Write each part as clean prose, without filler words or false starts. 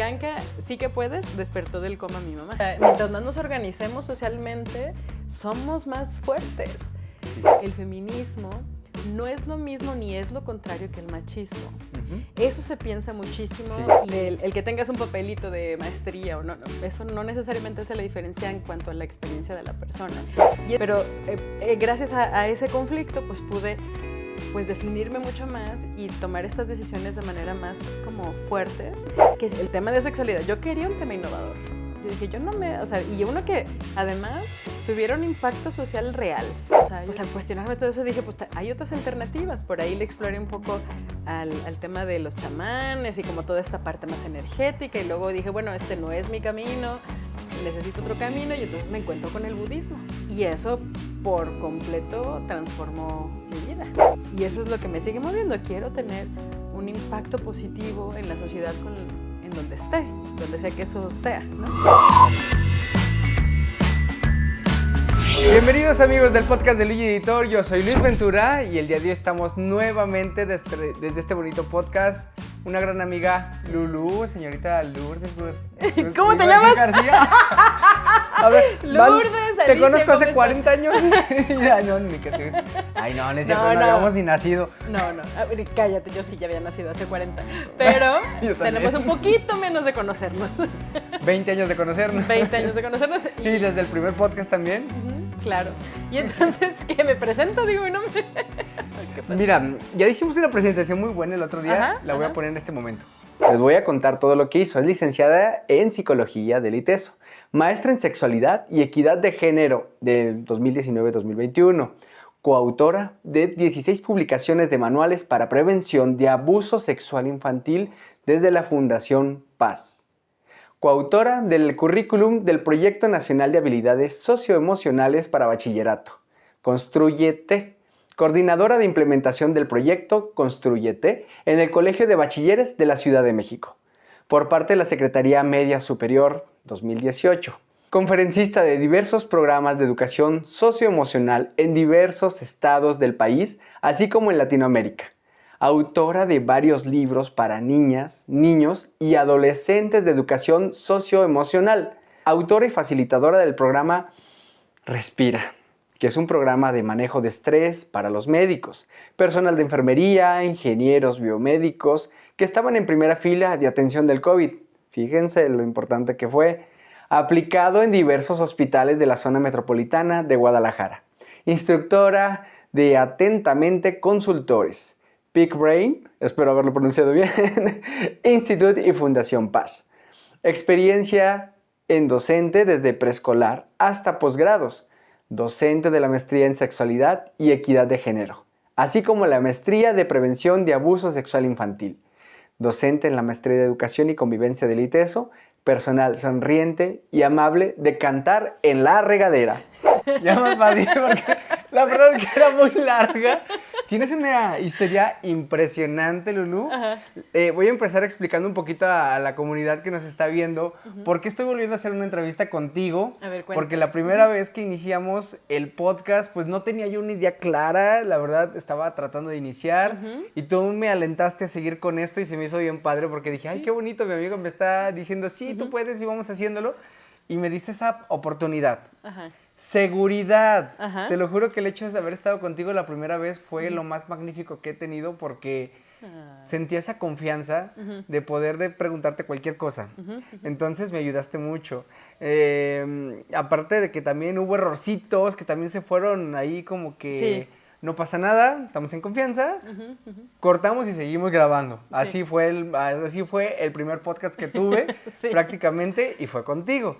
canca, sí que puedes, despertó del coma mi mamá. Mientras más nos organicemos socialmente, somos más fuertes. El feminismo no es lo mismo ni es lo contrario que el machismo. Eso se piensa muchísimo. El que tengas un papelito de maestría o no, eso no necesariamente hace la diferencia en cuanto a la experiencia de la persona. Pero gracias a ese conflicto, pues pude definirme mucho más y tomar estas decisiones de manera más como fuertes, que es el tema de sexualidad. Yo quería un tema innovador. Yo dije, y uno que además tuviera un impacto social real. O sea, pues al cuestionarme todo eso dije, pues hay otras alternativas. Por ahí le exploré un poco al tema de los chamanes y como toda esta parte más energética. Y luego dije, bueno, este no es mi camino, necesito otro camino. Y entonces me encuentro con el budismo. Y eso por completo transformó mi vida. Y eso es lo que me sigue moviendo. Quiero tener un impacto positivo en la sociedad en donde esté, donde sea que eso sea, ¿no? Bienvenidos amigos del podcast de Luigi Editor, yo soy Luis Ventura y el día de hoy estamos nuevamente desde este bonito podcast. Una gran amiga, Lulú, señorita Lourdes. ¿Cómo te llamas? García. A ver, Lourdes, te Alicia, conozco hace ¿cómo 40 años. Ay, no, ni que te... Ay, no es cierto, no habíamos ni nacido. No, a ver, cállate, yo sí ya había nacido hace 40. Pero tenemos un poquito menos de conocernos. 20 años de conocernos. 20 años de conocernos. Y desde el primer podcast también. Claro. Y entonces, ¿qué me presento? Digo mi nombre. Mira, ya hicimos una presentación muy buena el otro día. La voy a poner en este momento. Les voy a contar todo lo que hizo. Es licenciada en Psicología del ITESO, maestra en Sexualidad y Equidad de Género del 2019-2021, coautora de 16 publicaciones de manuales para prevención de abuso sexual infantil desde la Fundación Paz. Coautora del currículum del Proyecto Nacional de Habilidades Socioemocionales para Bachillerato, Construyete, coordinadora de implementación del proyecto Construyete en el Colegio de Bachilleres de la Ciudad de México, por parte de la Secretaría Media Superior 2018, conferencista de diversos programas de educación socioemocional en diversos estados del país, así como en Latinoamérica. Autora de varios libros para niñas, niños y adolescentes de educación socioemocional. Autora y facilitadora del programa Respira, que es un programa de manejo de estrés para los médicos, personal de enfermería, ingenieros biomédicos, que estaban en primera fila de atención del COVID. Fíjense lo importante que fue. Aplicado en diversos hospitales de la zona metropolitana de Guadalajara. Instructora de Atentamente Consultores. Peak Brain, espero haberlo pronunciado bien, Institute y Fundación Paz. Experiencia en docente desde preescolar hasta posgrados. Docente de la maestría en Sexualidad y Equidad de Género, así como la maestría de Prevención de Abuso Sexual Infantil. Docente en la maestría de Educación y Convivencia del ITESO, personal sonriente y amable de cantar en la regadera. Ya más fácil porque la verdad es que era muy larga. Tienes una historia impresionante, Lulú. Voy a empezar explicando un poquito a la comunidad que nos está viendo por qué estoy volviendo a hacer una entrevista contigo. A ver, porque la primera vez que iniciamos el podcast, pues no tenía yo una idea clara. La verdad, estaba tratando de iniciar y tú me alentaste a seguir con esto y se me hizo bien padre porque dije, ay, qué bonito, mi amigo me está diciendo, sí, tú puedes y vamos haciéndolo. Y me diste esa oportunidad. Seguridad. Te lo juro que el hecho de haber estado contigo la primera vez fue lo más magnífico que he tenido porque sentí esa confianza de poder preguntarte cualquier cosa. Entonces me ayudaste mucho. Aparte de que también hubo errorcitos que también se fueron ahí como que no pasa nada, estamos en confianza, cortamos y seguimos grabando. Así fue el primer podcast que tuve prácticamente y fue contigo.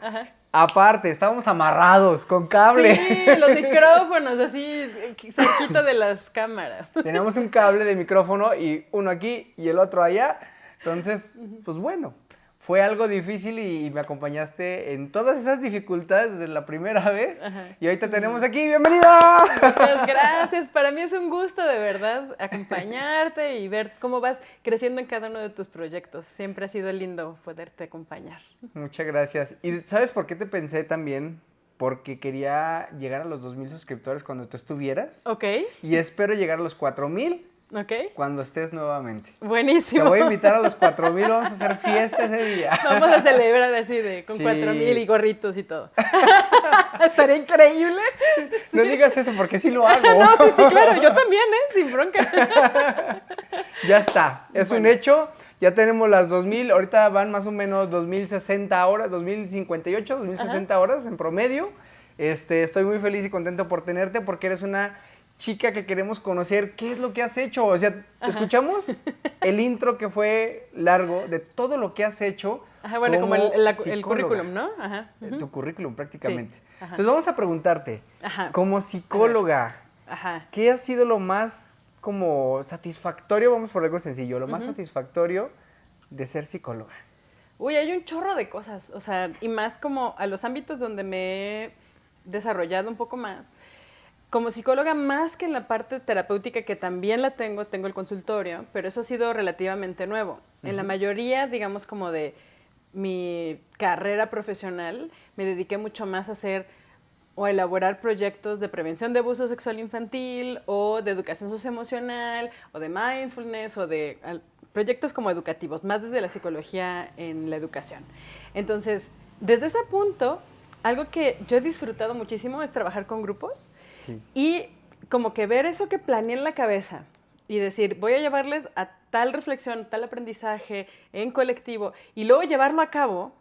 Aparte, estábamos amarrados con cable. Sí, los micrófonos así cerquita de las cámaras. Teníamos un cable de micrófono y uno aquí y el otro allá. Entonces, pues bueno, fue algo difícil y me acompañaste en todas esas dificultades desde la primera vez. Y hoy te tenemos aquí. ¡Bienvenida! Muchas gracias. Para mí es un gusto de verdad acompañarte y ver cómo vas creciendo en cada uno de tus proyectos. Siempre ha sido lindo poderte acompañar. Muchas gracias. ¿Y sabes por qué te pensé también? Porque quería llegar a los 2,000 suscriptores cuando tú estuvieras. Ok. Y espero llegar a los 4,000 Ok. Cuando estés nuevamente. Buenísimo. Te voy a invitar a los 4,000, vamos a hacer fiesta ese día. Vamos a celebrar así con 4,000 y gorritos y todo. Estaría increíble. No digas eso porque sí lo hago. No, sí, claro, yo también, sin bronca. Ya está, es un hecho. Ya tenemos las 2,000, ahorita van más o menos 2,060 horas, 2,058, 2,060 horas en promedio. Estoy muy feliz y contento por tenerte porque eres una chica que queremos conocer qué es lo que has hecho. O sea, escuchamos el intro que fue largo de todo lo que has hecho. Ajá, bueno, como el currículum, ¿no? Ajá. Tu currículum prácticamente. Sí. Ajá. Entonces vamos a preguntarte, ajá, como psicóloga, ajá, ¿qué ha sido lo más como satisfactorio? Vamos por algo sencillo, lo más satisfactorio de ser psicóloga. Uy, hay un chorro de cosas, o sea, y más como a los ámbitos donde me he desarrollado un poco más. Como psicóloga, más que en la parte terapéutica, que también la tengo el consultorio, pero eso ha sido relativamente nuevo. En la mayoría, digamos, como de mi carrera profesional, me dediqué mucho más a hacer o a elaborar proyectos de prevención de abuso sexual infantil, o de educación socioemocional, o de mindfulness, o de proyectos como educativos, más desde la psicología en la educación. Entonces, desde ese punto, algo que yo he disfrutado muchísimo es trabajar con grupos. Sí. Y como que ver eso que planeé en la cabeza y decir, voy a llevarles a tal reflexión, tal aprendizaje en colectivo, y luego llevarlo a cabo,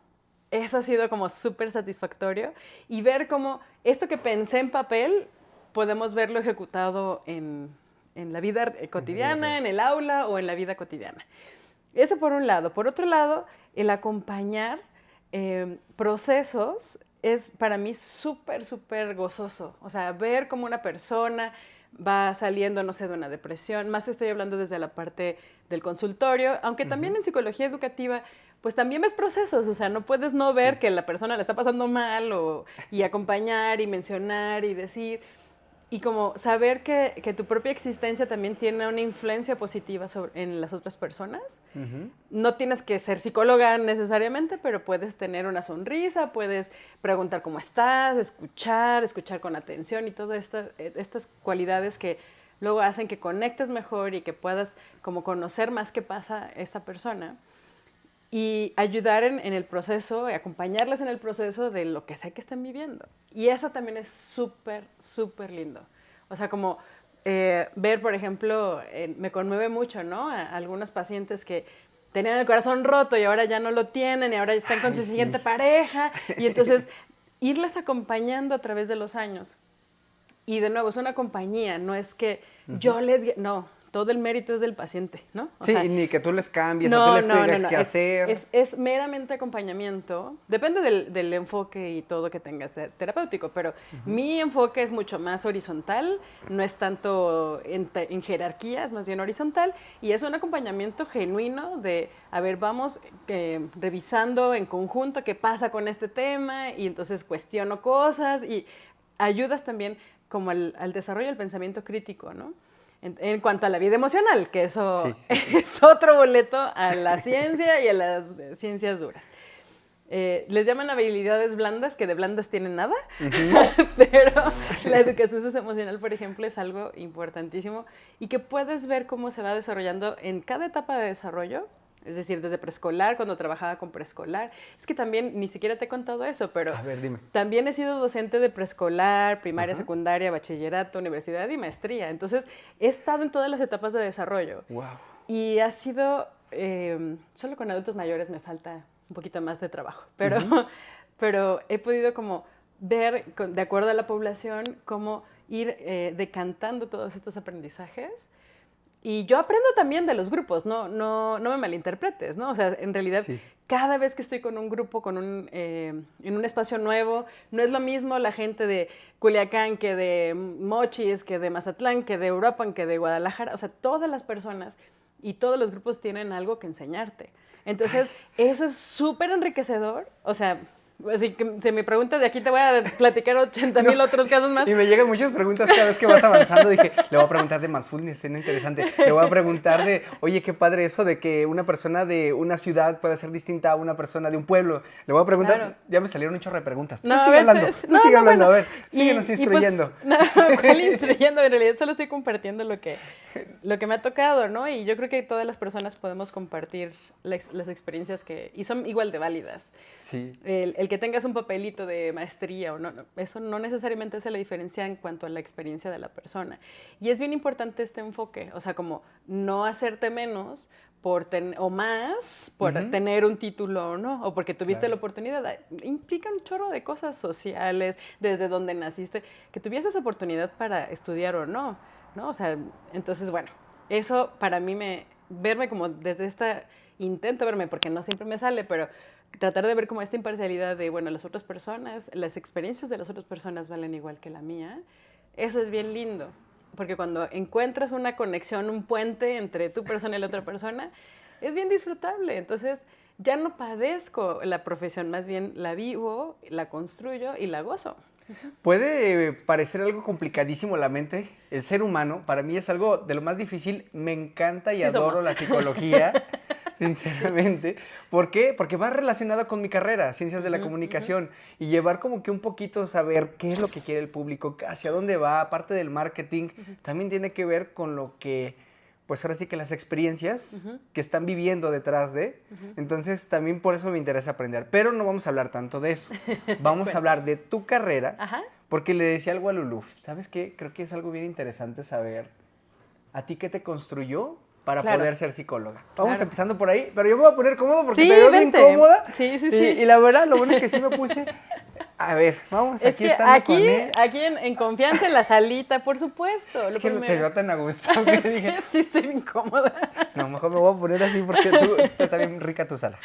eso ha sido como súper satisfactorio. Y ver cómo esto que pensé en papel, podemos verlo ejecutado en la vida cotidiana, en el aula o en la vida cotidiana. Eso por un lado. Por otro lado, el acompañar procesos es para mí súper, súper gozoso. O sea, ver cómo una persona va saliendo, no sé, de una depresión. Más estoy hablando desde la parte del consultorio, aunque también en psicología educativa, pues también ves procesos. O sea, no puedes no ver que la persona la está pasando mal, y acompañar y mencionar y decir. Y como saber que tu propia existencia también tiene una influencia positiva en las otras personas. No tienes que ser psicóloga necesariamente, pero puedes tener una sonrisa, puedes preguntar cómo estás, escuchar con atención y todas estas cualidades que luego hacen que conectes mejor y que puedas como conocer más qué pasa esta persona. Y ayudar en el proceso, acompañarles en el proceso de lo que sea que estén viviendo. Y eso también es súper, súper lindo. O sea, como ver, por ejemplo, me conmueve mucho, ¿no? A algunos pacientes que tenían el corazón roto y ahora ya no lo tienen y ahora están con su siguiente pareja. Y entonces, irles acompañando a través de los años. Y de nuevo, es una compañía, no es que yo les... No, todo el mérito es del paciente, ¿no? O sea, ni que tú les cambies o tú les digas qué hacer. Es meramente acompañamiento. Depende del enfoque y todo que tengas terapéutico, pero mi enfoque es mucho más horizontal, no es tanto en jerarquías, más bien horizontal, y es un acompañamiento genuino de, a ver, vamos revisando en conjunto qué pasa con este tema, y entonces cuestiono cosas y ayudas también como al desarrollo del pensamiento crítico, ¿no? En cuanto a la vida emocional, que eso es otro boleto a la ciencia y a las ciencias duras. Les llaman habilidades blandas, que de blandas tienen nada, pero la educación socioemocional, por ejemplo, es algo importantísimo y que puedes ver cómo se va desarrollando en cada etapa de desarrollo. Es decir, desde preescolar, cuando trabajaba con preescolar. Es que también, ni siquiera te he contado eso, pero a ver, dime. También he sido docente de preescolar, primaria, secundaria, bachillerato, universidad y maestría. Entonces, he estado en todas las etapas de desarrollo. Wow. Y ha sido, solo con adultos mayores me falta un poquito más de trabajo, pero he podido como ver, de acuerdo a la población, cómo ir decantando todos estos aprendizajes. Y yo aprendo también de los grupos, no me malinterpretes, ¿no? O sea, en realidad, cada vez que estoy con un grupo, en un espacio nuevo, no es lo mismo la gente de Culiacán que de Mochis, que de Mazatlán, que de Uruapan, que de Guadalajara. O sea, todas las personas y todos los grupos tienen algo que enseñarte. Entonces, eso es súper enriquecedor. O sea, Así que si me preguntas, de aquí te voy a platicar 80,000 otros casos más. Y me llegan muchas preguntas cada vez que vas avanzando. Dije, le voy a preguntar de mindfulness, es interesante. Le voy a preguntar de, oye, qué padre eso de que una persona de una ciudad pueda ser distinta a una persona de un pueblo. Le voy a preguntar, claro. Ya me salieron un chorro de preguntas. No, tú sigue hablando, hablando. A ver, síguenos instruyendo. Pues, no, ¿cuál instruyendo? En realidad solo estoy compartiendo lo que me ha tocado, ¿no? Y yo creo que todas las personas podemos compartir las experiencias y son igual de válidas. Sí. El que tengas un papelito de maestría o no, eso no necesariamente hace la diferencia en cuanto a la experiencia de la persona. Y es bien importante este enfoque, o sea, como no hacerte menos o más por tener un título o no, o porque tuviste la oportunidad. Implica un chorro de cosas sociales, desde donde naciste, que tuvieses oportunidad para estudiar o no, ¿no? O sea, entonces, bueno, eso para mí verme como desde intento verme, porque no siempre me sale, pero tratar de ver como esta imparcialidad de, bueno, las otras personas, las experiencias de las otras personas valen igual que la mía, eso es bien lindo, porque cuando encuentras una conexión, un puente entre tu persona y la otra persona, es bien disfrutable. Entonces, ya no padezco la profesión, más bien la vivo, la construyo y la gozo. Puede parecer algo complicadísimo la mente, el ser humano, para mí es algo de lo más difícil, me encanta y adoro la psicología, sinceramente. ¿Por qué? Porque va relacionada con mi carrera, Ciencias de la Comunicación, y llevar como que un poquito saber qué es lo que quiere el público, hacia dónde va, aparte del marketing, también tiene que ver con lo que, pues ahora sí que las experiencias que están viviendo detrás de, entonces también por eso me interesa aprender, pero no vamos a hablar tanto de eso, vamos a hablar de tu carrera, porque le decía algo a Lulú, ¿sabes qué? Creo que es algo bien interesante saber, ¿a ti qué te construyó para poder ser psicóloga? Vamos empezando por ahí, pero yo me voy a poner cómodo porque te veo bien cómoda. Sí. Y la verdad, lo bueno es que sí me puse... A ver, vamos, aquí estando con él. Aquí en confianza en la salita, por supuesto. Es que no te veo tan a gusto. Que dije, sí, estoy incómoda. No, mejor me voy a poner así porque tú está bien rica tu sala.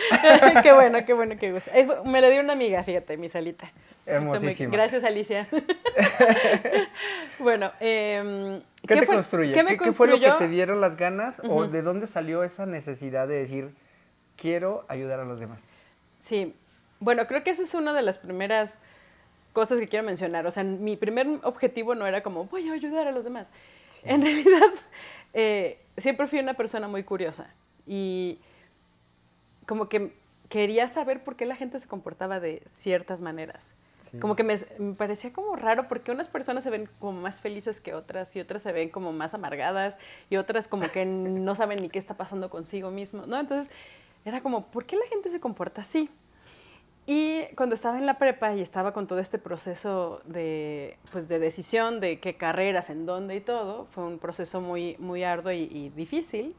Qué bueno que gusta. Me lo dio una amiga, fíjate, mi salita. Hermosísima. Gracias, Alicia. Bueno, ¿qué te construye? ¿Qué fue lo que te dieron las ganas o de dónde salió esa necesidad de decir, quiero ayudar a los demás? Sí, bueno, creo que esa es una de las primeras cosas que quiero mencionar. O sea, mi primer objetivo no era como, voy a ayudar a los demás. Sí. En realidad, siempre fui una persona muy curiosa y como que quería saber por qué la gente se comportaba de ciertas maneras. Sí. Como que me parecía como raro porque unas personas se ven como más felices que otras y otras se ven como más amargadas y otras como que no saben ni qué está pasando consigo mismo, ¿no? Entonces, era como, ¿por qué la gente se comporta así? Y cuando estaba en la prepa y estaba con todo este proceso de decisión de qué carreras, en dónde y todo, fue un proceso muy, muy arduo y difícil.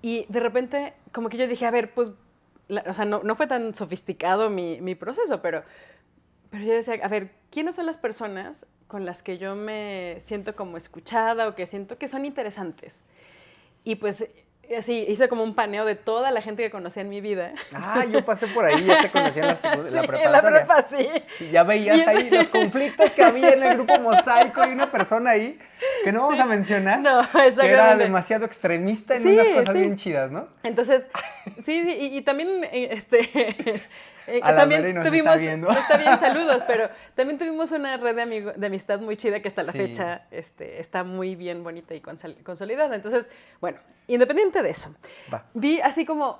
Y de repente, como que yo dije, a ver, pues, o sea, no fue tan sofisticado mi proceso, pero yo decía, a ver, ¿quiénes son las personas con las que yo me siento como escuchada o que siento que son interesantes? Y pues... así, hice como un paneo de toda la gente que conocía en mi vida. Ah, yo pasé por ahí, ya te conocía en la preparatoria. En la prepa, sí. Y ya veías ahí los conflictos que había en el grupo Mosaico y una persona ahí, que no vamos a mencionar, que era demasiado extremista en unas cosas bien chidas, ¿no? Entonces, sí, y también, también tuvimos, está bien, saludos, pero también tuvimos una red de amistad muy chida que hasta la fecha está muy bien bonita y consolidada. Entonces, bueno, independiente de eso, vi así como,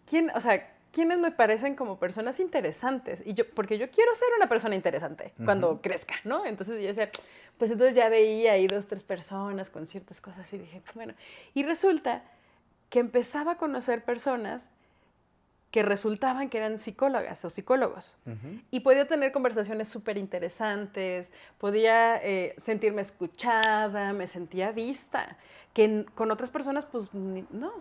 ¿quiénes me parecen como personas interesantes? Porque yo quiero ser una persona interesante cuando crezca, ¿no? Entonces yo decía, pues entonces ya veía ahí 2, 3 personas con ciertas cosas y dije, bueno, y resulta que empezaba a conocer personas que resultaban que eran psicólogas o psicólogos. Y podía tener conversaciones súper interesantes, podía sentirme escuchada, me sentía vista, que con otras personas, pues, no.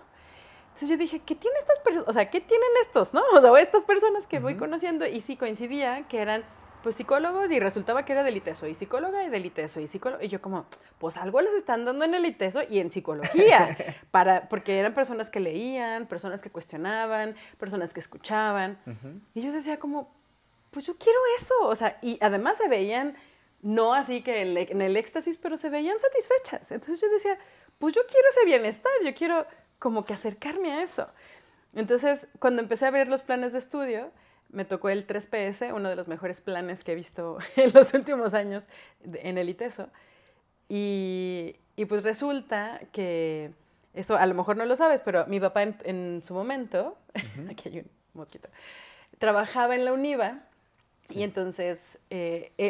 Entonces yo dije, ¿qué tienen estas personas? O sea, ¿qué tienen estos, no? O sea, estas personas que voy conociendo, y sí coincidía que eran, pues, psicólogos, y resultaba que era del ITESO, y psicóloga y del ITESO, y psicólogo, y yo como, pues algo les están dando en el ITESO y en psicología, porque eran personas que leían, personas que cuestionaban, personas que escuchaban, y yo decía como, pues yo quiero eso, o sea, y además se veían, no así que en el éxtasis, pero se veían satisfechas, entonces yo decía, pues yo quiero ese bienestar, yo quiero como que acercarme a eso. Entonces, cuando empecé a ver los planes de estudio, me tocó el 3PS, uno de los mejores planes que he visto en los últimos años en el ITESO. Y pues resulta que, eso a lo mejor no lo sabes, pero mi papá en su momento, aquí hay un mosquito, trabajaba en la UNIVA. Sí. Y entonces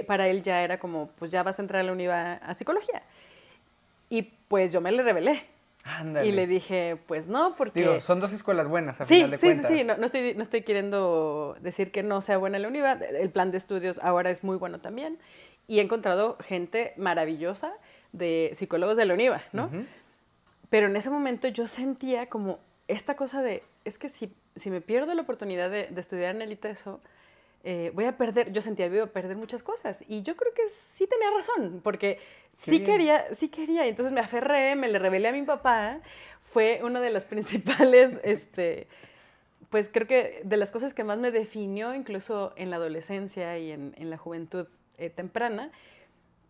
para él ya era como, pues ya vas a entrar a la UNIVA a psicología. Y pues yo me le rebelé. Ándale. Y le dije, pues no, porque... Digo, son dos escuelas buenas, a final de cuentas. Sí, no estoy queriendo decir que no sea buena la UNIVA. El plan de estudios ahora es muy bueno también. Y he encontrado gente maravillosa de psicólogos de la UNIVA, ¿no? Pero en ese momento yo sentía como esta cosa de, es que si me pierdo la oportunidad de estudiar en el ITESO, voy a perder, yo sentía que iba a perder muchas cosas. Y yo creo que sí tenía razón, porque sí quería. Y entonces me aferré, me le rebelé a mi papá. Fue uno de los principales, pues creo que de las cosas que más me definió, incluso en la adolescencia y en la juventud temprana,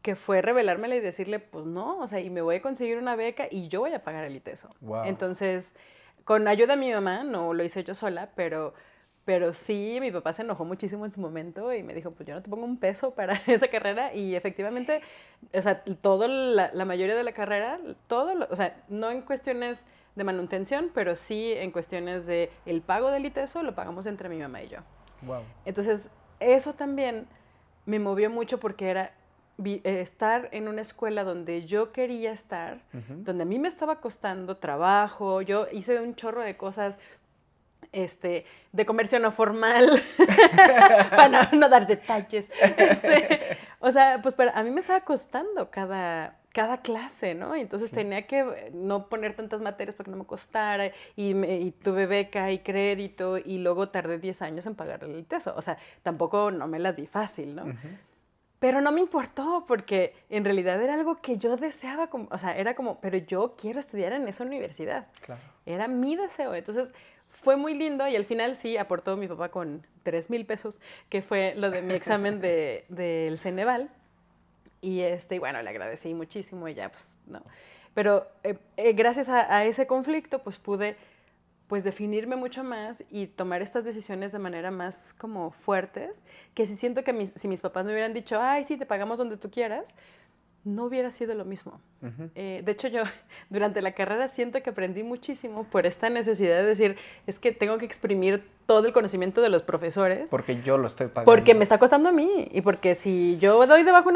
que fue rebelármela y decirle, pues no, o sea, y me voy a conseguir una beca y yo voy a pagar el ITESO. Wow. Entonces, con ayuda de mi mamá, no lo hice yo sola, pero sí, mi papá se enojó muchísimo en su momento y me dijo, pues yo no te pongo un peso para esa carrera. Y efectivamente, o sea, la mayoría de la carrera, o sea, no en cuestiones de manutención, pero sí en cuestiones de el pago del ITESO, lo pagamos entre mi mamá y yo. Wow. Entonces, eso también me movió mucho porque era estar en una escuela donde yo quería estar, donde a mí me estaba costando trabajo, yo hice un chorro de cosas, de comercio no formal, para no dar detalles. O sea, pues a mí me estaba costando cada clase, ¿no? Y entonces tenía que no poner tantas materias para que no me costara, y tuve beca y crédito, y luego tardé 10 años en pagar el ITESO. O sea, tampoco no me las di fácil, ¿no? Pero no me importó, porque en realidad era algo que yo deseaba, o sea, era como, pero yo quiero estudiar en esa universidad. Claro. Era mi deseo. Entonces, fue muy lindo y al final sí aportó mi papá con 3,000 pesos, que fue lo de mi examen del Ceneval. Y bueno, le agradecí muchísimo y ya, pues, no. Pero gracias a ese conflicto, pues, pude, pues, definirme mucho más y tomar estas decisiones de manera más como fuertes, que sí siento que si mis papás me hubieran dicho, ay, sí, te pagamos donde tú quieras, no hubiera sido lo mismo. De hecho, yo durante la carrera siento que aprendí muchísimo por esta necesidad de decir, es que tengo que exprimir todo el conocimiento de los profesores. Porque yo lo estoy pagando. Porque me está costando a mí. Y porque si yo doy debajo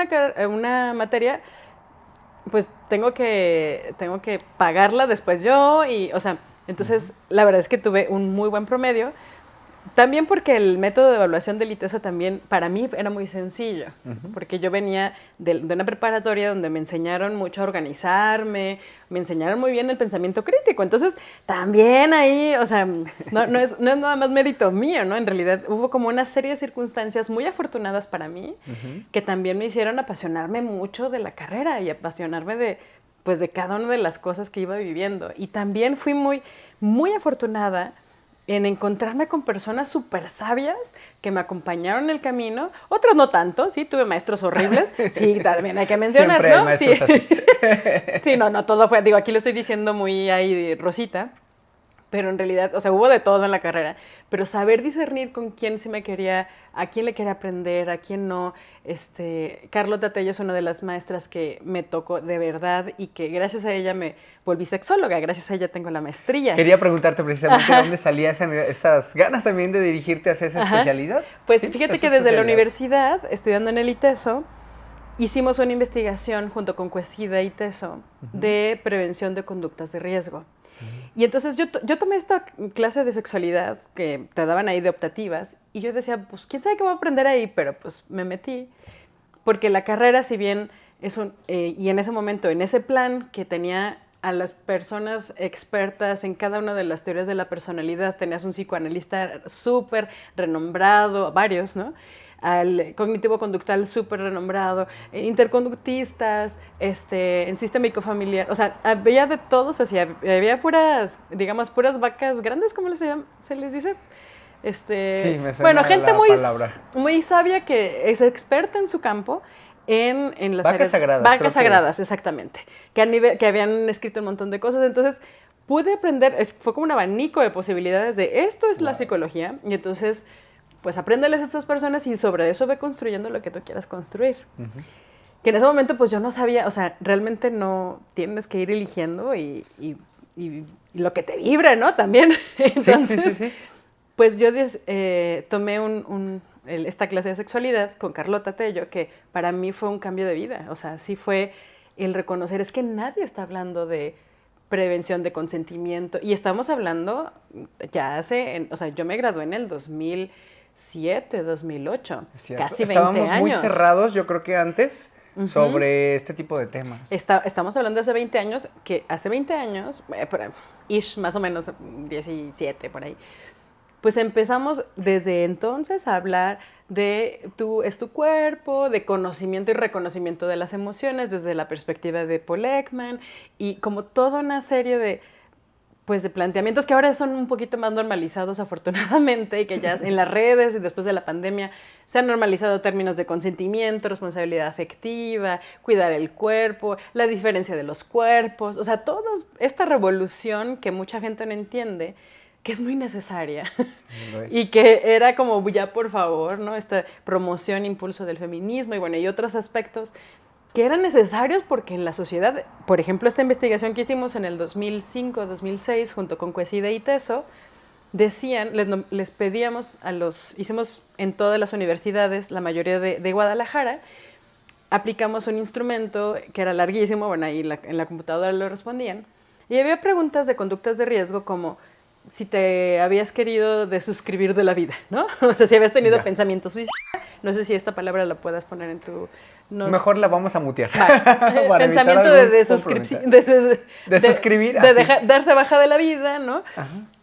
una materia, pues tengo que pagarla después yo. Y, o sea, entonces la verdad es que tuve un muy buen promedio. También porque el método de evaluación del ITESO también para mí era muy sencillo, porque yo venía de una preparatoria donde me enseñaron mucho a organizarme, me enseñaron muy bien el pensamiento crítico, entonces también ahí, o sea, no es nada más mérito mío, ¿no? En realidad hubo como una serie de circunstancias muy afortunadas para mí que también me hicieron apasionarme mucho de la carrera y apasionarme de cada una de las cosas que iba viviendo. Y también fui muy, muy afortunada en encontrarme con personas súper sabias que me acompañaron en el camino, otros no tanto, sí, tuve maestros horribles, sí, también hay que mencionar, siempre ¿no? Hay maestros así. Sí, no, todo fue, digo, aquí lo estoy diciendo muy ahí rosita, pero en realidad, o sea, hubo de todo en la carrera, pero saber discernir con quién sí me quería, a quién le quería aprender, a quién no. Carlota Tello es una de las maestras que me tocó de verdad y que gracias a ella me volví sexóloga, gracias a ella tengo la maestría. Quería preguntarte precisamente de dónde salían esas ganas también de dirigirte hacia esa especialidad. Pues ¿sí? Fíjate que desde la universidad, estudiando en el ITESO, hicimos una investigación junto con Cuesida y ITESO de prevención de conductas de riesgo. Y entonces yo tomé esta clase de sexualidad que te daban ahí de optativas y yo decía, pues quién sabe qué voy a aprender ahí, pero pues me metí porque la carrera, si bien es y en ese momento, en ese plan que tenía a las personas expertas en cada una de las teorías de la personalidad, tenías un psicoanalista súper renombrado, varios, ¿no? Al cognitivo-conductual súper renombrado, interconductistas, en sistémico familiar, o sea, había de todos, o sea, había puras vacas grandes, ¿cómo se les dice? Sí, me suena gente palabra. muy sabia que es experta en su campo, en las vacas áreas, sagradas. Vacas sagradas, exactamente, que habían escrito un montón de cosas, entonces pude aprender, fue como un abanico de posibilidades de esto es la psicología, y entonces pues apréndeles a estas personas y sobre eso ve construyendo lo que tú quieras construir. Que en ese momento pues yo no sabía, o sea, realmente no tienes que ir eligiendo y lo que te vibra, ¿no? También. Entonces, sí. Pues yo tomé esta clase de sexualidad con Carlota Tello, que para mí fue un cambio de vida. O sea, sí fue el reconocer, es que nadie está hablando de prevención de consentimiento. Y estamos hablando ya o sea, yo me gradué en el 2007, 2008, casi 20 años. Estábamos muy cerrados, yo creo que antes, sobre este tipo de temas. Estamos hablando de hace 20 años, más o menos 17, por ahí. Pues empezamos desde entonces a hablar de es tu cuerpo, de conocimiento y reconocimiento de las emociones desde la perspectiva de Paul Ekman y como toda una serie de planteamientos que ahora son un poquito más normalizados afortunadamente y que ya en las redes y después de la pandemia se han normalizado términos de consentimiento, responsabilidad afectiva, cuidar el cuerpo, la diferencia de los cuerpos, o sea, toda esta revolución que mucha gente no entiende, que es muy necesaria y que era como ya por favor, ¿no? Esta promoción, impulso del feminismo y bueno, y otros aspectos que eran necesarios porque en la sociedad, por ejemplo, esta investigación que hicimos en el 2005-2006 junto con Cuesida y Teso, decían, les pedíamos hicimos en todas las universidades, la mayoría de Guadalajara, aplicamos un instrumento que era larguísimo, bueno, ahí en la computadora lo respondían, y había preguntas de conductas de riesgo como si te habías querido desuscribir de la vida, ¿no? O sea, si habías tenido pensamientos suicidas, no sé si esta palabra la puedas poner en tu... Mejor la vamos a mutear. Pensamiento de desuscripción. De suscribir. Darse baja de la vida, ¿no?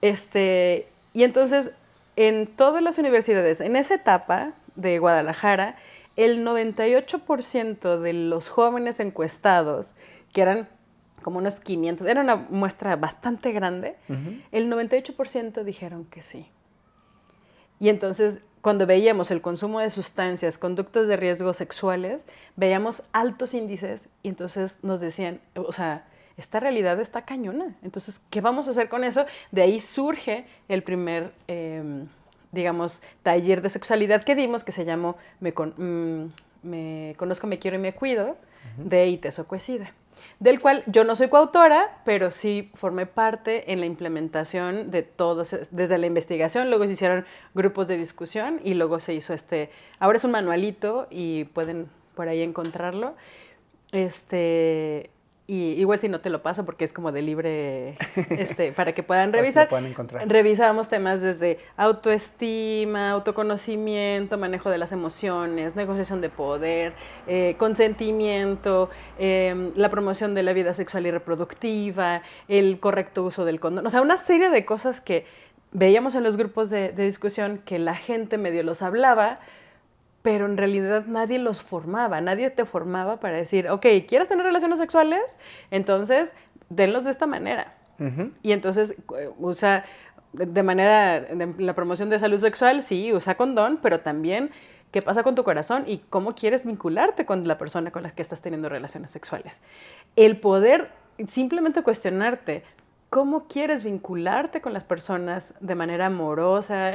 Y entonces, en todas las universidades, en esa etapa de Guadalajara, el 98% de los jóvenes encuestados, que eran como unos 500, era una muestra bastante grande, el 98% dijeron que sí. Y entonces, cuando veíamos el consumo de sustancias, conductas de riesgo sexuales, veíamos altos índices y entonces nos decían, o sea, esta realidad está cañona. Entonces, ¿qué vamos a hacer con eso? De ahí surge el primer, digamos, taller de sexualidad que dimos, que se llamó Me Conozco, Me Quiero y Me Cuido, de Iteso Cuesida, del cual yo no soy coautora, pero sí formé parte en la implementación de todos, desde la investigación, luego se hicieron grupos de discusión y luego se hizo ahora es un manualito y pueden por ahí encontrarlo, y igual si no te lo paso porque es como de libre, para que puedan revisar. Lo puedan encontrar. Revisamos temas desde autoestima, autoconocimiento, manejo de las emociones, negociación de poder, consentimiento, la promoción de la vida sexual y reproductiva, el correcto uso del condón. O sea, una serie de cosas que veíamos en los grupos de discusión que la gente medio los hablaba, pero en realidad nadie los formaba, nadie te formaba para decir, ok, ¿quieres tener relaciones sexuales? Entonces, denlos de esta manera. Y entonces usa la promoción de salud sexual, sí, usa condón, pero también qué pasa con tu corazón y cómo quieres vincularte con la persona con la que estás teniendo relaciones sexuales. El poder simplemente cuestionarte, ¿cómo quieres vincularte con las personas de manera amorosa,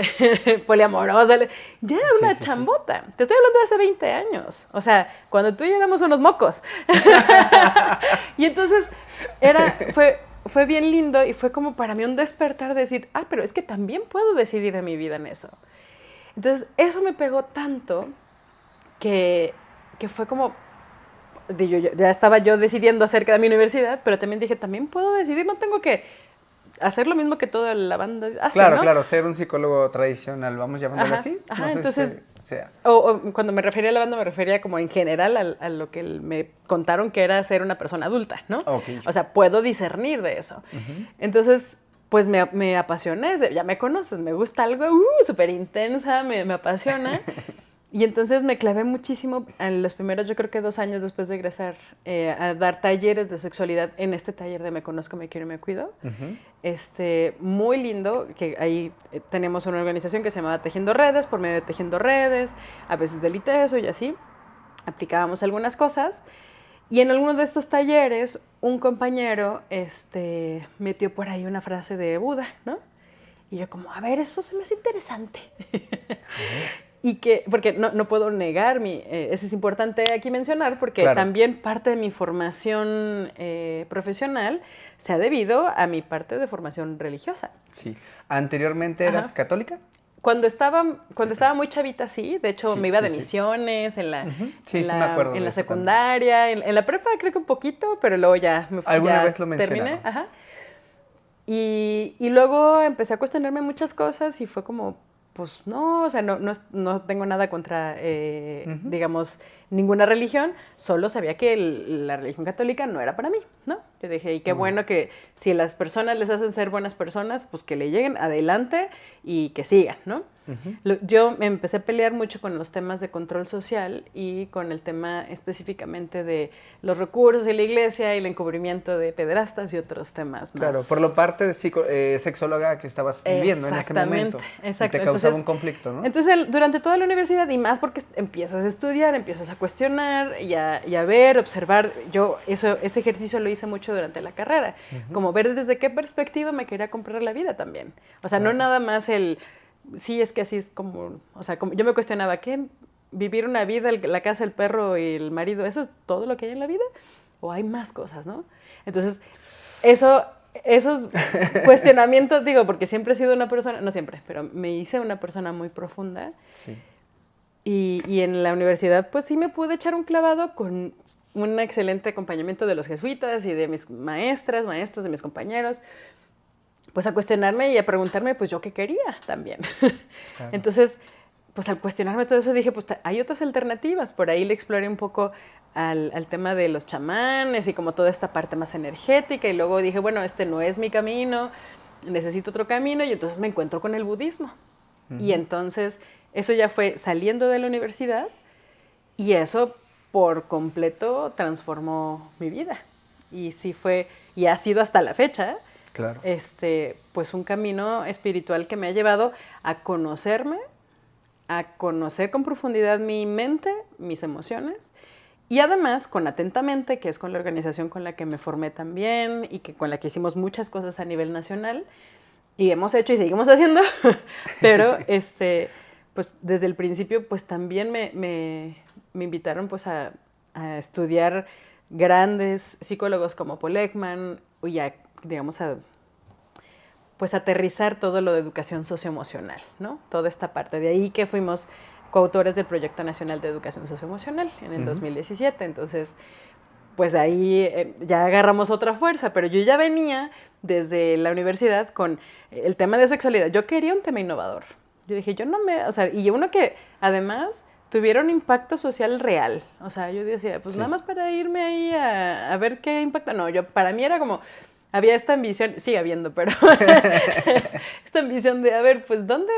poliamorosa? Ya era una chambota. Sí. Te estoy hablando de hace 20 años. O sea, cuando tú y yo éramos unos mocos. Y entonces fue bien lindo y fue como para mí un despertar de decir, pero es que también puedo decidir de mi vida en eso. Entonces, eso me pegó tanto que fue como... ya estaba yo decidiendo acerca de mi universidad, pero también dije, también puedo decidir, no tengo que hacer lo mismo que toda la banda hace, Claro, ¿no? Claro, ser un psicólogo tradicional, vamos llamándolo así. Ajá, no sé entonces, si sea. O cuando me refería a la banda, me refería como en general a lo que me contaron que era ser una persona adulta, ¿no? Okay. O sea, puedo discernir de eso. Entonces, pues me apasioné, ya me conoces, me gusta algo súper intensa, me apasiona. Y entonces me clavé muchísimo en los primeros, yo creo que 2 años después de egresar, a dar talleres de sexualidad en este taller de Me Conozco, Me Quiero y Me Cuido. Muy lindo, que ahí tenemos una organización que se llamaba Tejiendo Redes, por medio de Tejiendo Redes, a veces del ITESO y así. Aplicábamos algunas cosas. Y en algunos de estos talleres, un compañero metió por ahí una frase de Buda, ¿no? Y yo como, a ver, esto se me hace interesante. Y que, porque no puedo negar, eso es importante aquí mencionar, porque también parte de mi formación profesional se ha debido a mi parte de formación religiosa. Sí. ¿Anteriormente eras católica? Cuando estaba muy chavita, sí. De hecho, me iba de misiones en la, en la secundaria. En la prepa creo que un poquito, pero luego ya me fui. ¿Alguna vez lo mencionaron? Terminé, ajá. Y luego empecé a cuestionarme muchas cosas y fue como, pues no, o sea, no tengo nada contra, digamos, ninguna religión, solo sabía que la religión católica no era para mí, ¿no? Yo dije, y qué bueno que si a las personas les hacen ser buenas personas, pues que le lleguen adelante y que sigan, ¿no? Yo me empecé a pelear mucho con los temas de control social y con el tema específicamente de los recursos y la iglesia y el encubrimiento de pederastas y otros temas más. Claro, por lo parte de sexóloga que estabas viviendo en ese momento. Exacto. Y te causaba un conflicto, ¿no? Entonces, durante toda la universidad, y más porque empiezas a estudiar, empiezas a cuestionar y a ver, observar. Yo ese ejercicio lo hice mucho durante la carrera, como ver desde qué perspectiva me quería comprar la vida también. O sea, no nada más sí, es que así es como, o sea, como yo me cuestionaba, ¿qué? ¿Vivir una vida, la casa, el perro y el marido, eso es todo lo que hay en la vida? ¿O hay más cosas, no? Entonces, esos cuestionamientos, digo, porque siempre he sido una persona, no siempre, pero me hice una persona muy profunda. Sí. Y en la universidad, pues sí me pude echar un clavado con un excelente acompañamiento de los jesuitas y de mis maestros, de mis compañeros, pues a cuestionarme y a preguntarme, pues yo qué quería también. Claro. Entonces, pues al cuestionarme todo eso dije, pues hay otras alternativas. Por ahí le exploré un poco al tema de los chamanes y como toda esta parte más energética. Y luego dije, bueno, este no es mi camino, necesito otro camino. Y entonces me encuentro con el budismo. Y entonces eso ya fue saliendo de la universidad y eso por completo transformó mi vida. Y sí fue, y ha sido hasta la fecha, claro, pues un camino espiritual que me ha llevado a conocerme, a conocer con profundidad mi mente, mis emociones, y además con Atentamente, que es con la organización con la que me formé también y con la que hicimos muchas cosas a nivel nacional, y hemos hecho y seguimos haciendo, pero pues desde el principio pues también me invitaron pues a estudiar grandes psicólogos como Paul Ekman, y digamos pues aterrizar todo lo de educación socioemocional, ¿no? Toda esta parte. De ahí que fuimos coautores del Proyecto Nacional de Educación Socioemocional en el 2017. Entonces, pues ahí ya agarramos otra fuerza, pero yo ya venía desde la universidad con el tema de sexualidad. Yo quería un tema innovador. Yo dije, o sea, y uno que además tuviera un impacto social real. O sea, yo decía, pues nada más para irme ahí a ver qué impacto. No, para mí era como, había esta ambición, sigue habiendo, pero esta ambición de, a ver, pues, ¿dónde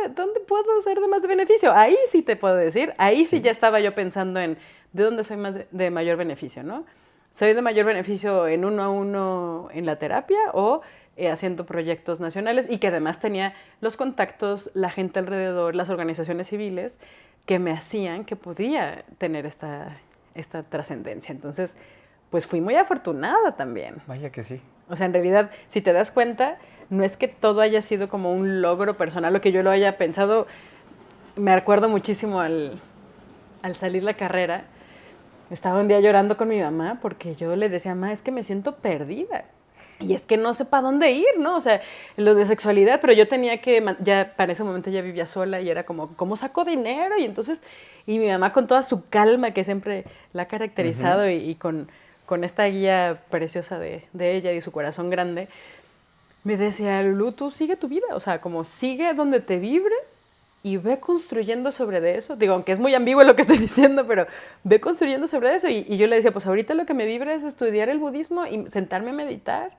puedo ser de más beneficio? Ahí sí te puedo decir, ahí sí ya estaba yo pensando en de dónde soy más de mayor beneficio, ¿no? ¿Soy de mayor beneficio en 1 a 1 en la terapia o haciendo proyectos nacionales? Y que además tenía los contactos, la gente alrededor, las organizaciones civiles que me hacían que podía tener esta trascendencia. Entonces, pues fui muy afortunada también. Vaya que sí. O sea, en realidad, si te das cuenta, no es que todo haya sido como un logro personal o que yo lo haya pensado. Me acuerdo muchísimo al salir la carrera, estaba un día llorando con mi mamá porque yo le decía, mamá, es que me siento perdida. Y es que no sé para dónde ir, ¿no? O sea, lo de sexualidad, pero yo tenía que, ya para ese momento ya vivía sola y era como, ¿cómo saco dinero? Y entonces, y mi mamá con toda su calma que siempre la ha caracterizado y con esta guía preciosa de ella y su corazón grande, me decía, Lulú, tú sigue tu vida, o sea, como sigue donde te vibre y ve construyendo sobre de eso. Digo, aunque es muy ambiguo lo que estoy diciendo, pero ve construyendo sobre eso. Y yo le decía, pues ahorita lo que me vibra es estudiar el budismo y sentarme a meditar.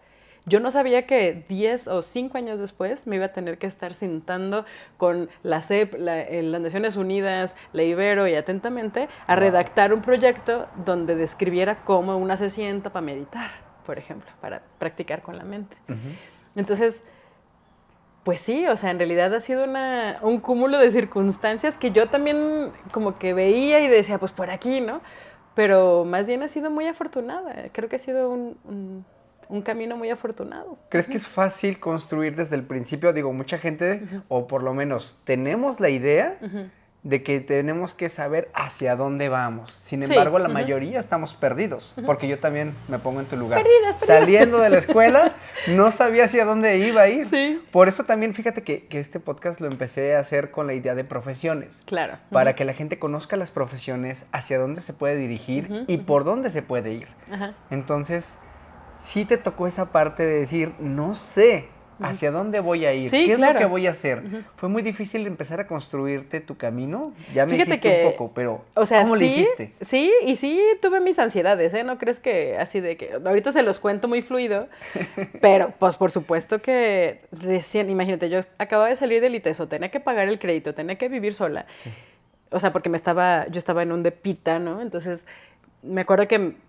Yo no sabía que 10 o 5 años después me iba a tener que estar sentando con la CEP, las Naciones Unidas, la Ibero y Atentamente a redactar un proyecto donde describiera cómo una se sienta para meditar, por ejemplo, para practicar con la mente. Entonces, pues sí, o sea, en realidad ha sido un cúmulo de circunstancias que yo también como que veía y decía, pues por aquí, ¿no? Pero más bien ha sido muy afortunada. Creo que ha sido un camino muy afortunado. ¿Crees que es fácil construir desde el principio? Digo, mucha gente, o por lo menos tenemos la idea de que tenemos que saber hacia dónde vamos. Sin embargo, la mayoría estamos perdidos, porque yo también me pongo en tu lugar. Perdidas. Saliendo de la escuela, no sabía hacia dónde iba a ir. Sí. Por eso también, fíjate que este podcast lo empecé a hacer con la idea de profesiones. Claro. Para que la gente conozca las profesiones, hacia dónde se puede dirigir y por dónde se puede ir. Entonces, sí te tocó esa parte de decir, no sé hacia dónde voy a ir, qué es lo que voy a hacer. ¿Fue muy difícil empezar a construirte tu camino? Ya me dijiste un poco, pero ¿cómo lo hiciste? Sí, y sí tuve mis ansiedades, ¿eh? No crees que así de que ahorita se los cuento muy fluido, pero pues por supuesto que recién, imagínate, yo acababa de salir del ITESO, tenía que pagar el crédito, tenía que vivir sola. Sí. O sea, porque yo estaba en un depita, ¿no? Entonces, me acuerdo que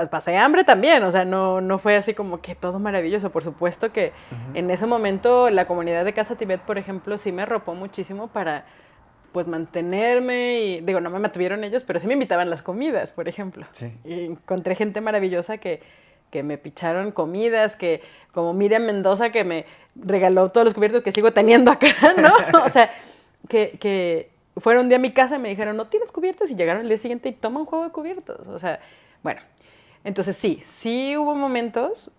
pasé hambre también, o sea, no fue así como que todo maravilloso. Por supuesto que en ese momento la comunidad de Casa Tibet, por ejemplo, sí me arropó muchísimo para, pues, mantenerme y, digo, no me mantuvieron ellos, pero sí me invitaban las comidas, por ejemplo. Sí. Y encontré gente maravillosa que me picharon comidas, que como Miriam Mendoza, que me regaló todos los cubiertos que sigo teniendo acá, ¿no? O sea, que fueron un día a mi casa y me dijeron, ¿no tienes cubiertos? Y llegaron el día siguiente y toma un juego de cubiertos. O sea, bueno, entonces sí hubo momentos.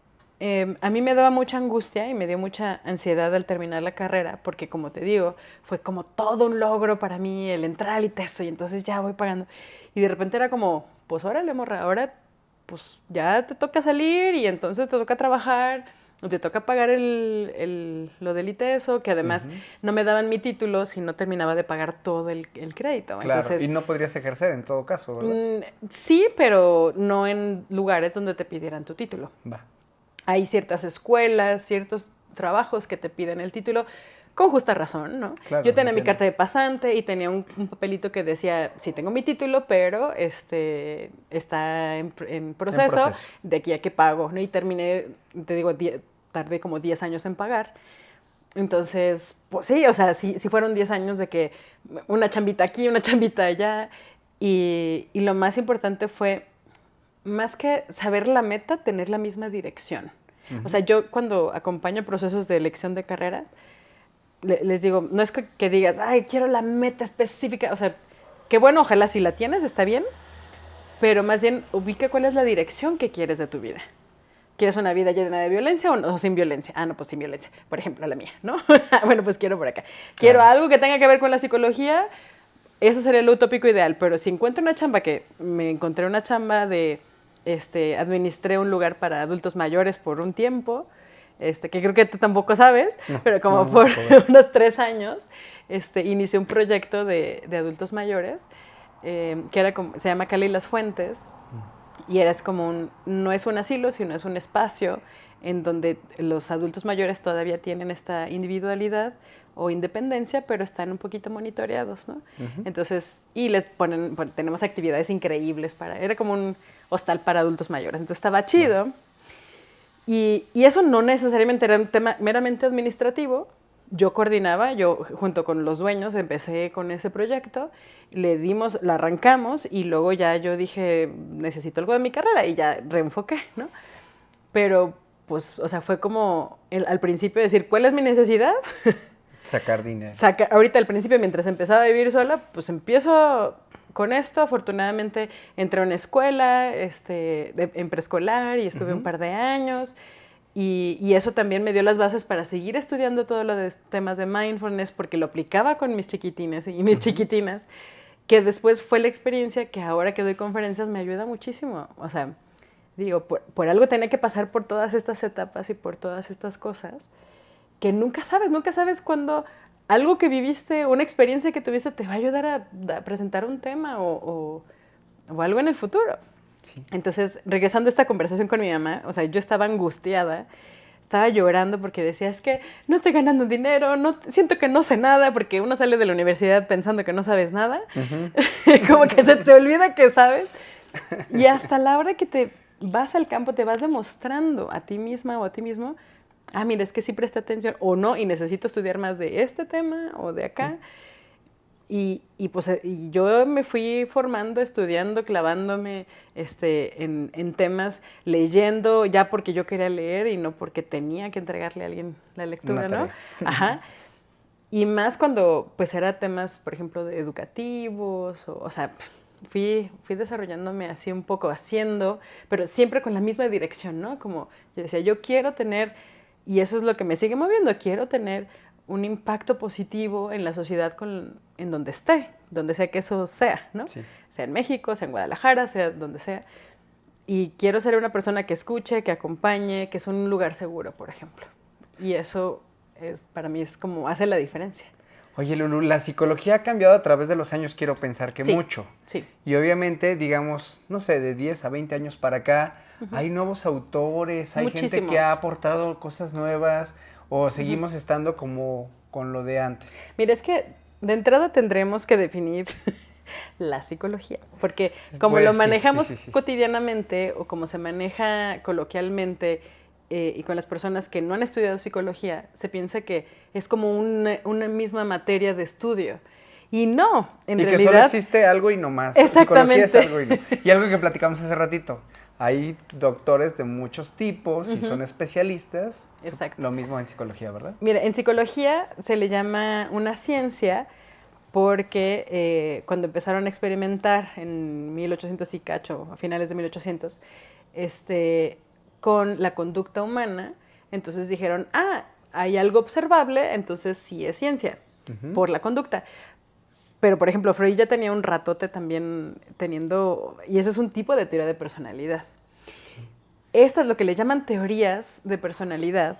A mí me daba mucha angustia y me dio mucha ansiedad al terminar la carrera, porque como te digo, fue como todo un logro para mí el entrar al ITESO y entonces ya voy pagando. Y de repente era como, pues órale, morra, ahora pues ya te toca salir y entonces te toca trabajar, te toca pagar lo del ITESO, que además no me daban mi título si no terminaba de pagar todo el crédito. Claro, entonces, y no podrías ejercer en todo caso, ¿verdad? Sí, pero no en lugares donde te pidieran tu título. Va. Hay ciertas escuelas, ciertos trabajos que te piden el título con justa razón, ¿no? Claro, yo tenía mi carta de pasante y tenía un papelito que decía, sí tengo mi título, pero está en proceso, de aquí a que pago, ¿no? Y terminé, te digo, tardé como 10 años en pagar. Entonces, pues sí, o sea, sí fueron 10 años de que una chambita aquí, una chambita allá. Y lo más importante fue, más que saber la meta, tener la misma dirección. O sea, yo cuando acompaño procesos de elección de carrera, les digo, no es que digas, ay, quiero la meta específica. O sea, que bueno, ojalá si la tienes, está bien, pero más bien ubica cuál es la dirección que quieres de tu vida. ¿Quieres una vida llena de violencia o sin violencia? Ah, no, pues sin violencia. Por ejemplo, la mía, ¿no? Bueno, pues quiero por acá. Quiero algo que tenga que ver con la psicología. Eso sería lo utópico ideal. Pero si encuentro una chamba, que me encontré una chamba de, administré un lugar para adultos mayores por un tiempo, que creo que tú tampoco sabes, pero como por unos 3 años, inicié un proyecto de adultos mayores, que era se llama Cali y las Fuentes. Y eres como no es un asilo, sino es un espacio en donde los adultos mayores todavía tienen esta individualidad o independencia, pero están un poquito monitoreados, ¿no? Entonces, y les tenemos actividades increíbles era como un hostal para adultos mayores, entonces estaba chido. Y eso no necesariamente era un tema meramente administrativo. Yo coordinaba, junto con los dueños empecé con ese proyecto, lo arrancamos y luego ya yo dije, necesito algo de mi carrera y ya reenfoqué, ¿no? Pero, pues, o sea, fue como al principio decir, ¿cuál es mi necesidad? Sacar dinero. Ahorita al principio, mientras empezaba a vivir sola, pues empiezo con esto. Afortunadamente entré a una escuela en preescolar y estuve un par de años. Y eso también me dio las bases para seguir estudiando todo lo de temas de mindfulness, porque lo aplicaba con mis chiquitines y mis chiquitinas, que después fue la experiencia que ahora que doy conferencias me ayuda muchísimo. O sea, digo, por algo tenía que pasar por todas estas etapas y por todas estas cosas, que nunca sabes cuándo algo que viviste, una experiencia que tuviste te va a ayudar a presentar un tema o algo en el futuro. Sí. Entonces, regresando a esta conversación con mi mamá, o sea, yo estaba angustiada, estaba llorando porque decía, es que no estoy ganando dinero, siento que no sé nada, porque uno sale de la universidad pensando que no sabes nada, como que se te olvida que sabes, y hasta la hora que te vas al campo te vas demostrando a ti misma o a ti mismo, mira, es que sí presté atención o no, y necesito estudiar más de este tema o de acá. Y yo me fui formando, estudiando, clavándome en temas, leyendo ya porque yo quería leer y no porque tenía que entregarle a alguien la lectura, ¿no? Ajá. Y más cuando pues era temas, por ejemplo, de educativos, o sea, fui desarrollándome así un poco haciendo, pero siempre con la misma dirección, ¿no? Como yo decía, yo quiero tener, y eso es lo que me sigue moviendo, quiero tener un impacto positivo en la sociedad en donde esté, donde sea que eso sea, ¿no? Sí. Sea en México, sea en Guadalajara, sea donde sea. Y quiero ser una persona que escuche, que acompañe, que es un lugar seguro, por ejemplo. Y eso para mí es como hace la diferencia. Oye, Lulu, la psicología ha cambiado a través de los años, quiero pensar que mucho. Sí. Y obviamente, digamos, no sé, de 10 a 20 años para acá, hay nuevos autores, hay gente que ha aportado cosas nuevas, o seguimos estando como con lo de antes. Mira, es que de entrada tendremos que definir la psicología, porque como lo manejamos cotidianamente o como se maneja coloquialmente y con las personas que no han estudiado psicología, se piensa que es como una misma materia de estudio. Y no, en realidad... Y que solo existe algo y no más. Exactamente. Psicología es algo y no. Y algo que platicamos hace ratito. Hay doctores de muchos tipos y son especialistas. Exacto. Lo mismo en psicología, ¿verdad? Mira, en psicología se le llama una ciencia porque cuando empezaron a experimentar en 1800 y cacho, a finales de 1800, con la conducta humana, entonces dijeron, hay algo observable, entonces sí es ciencia, por la conducta. Pero, por ejemplo, Freud ya tenía un ratote también teniendo, y ese es un tipo de teoría de personalidad. Sí. Estas, lo que le llaman teorías de personalidad,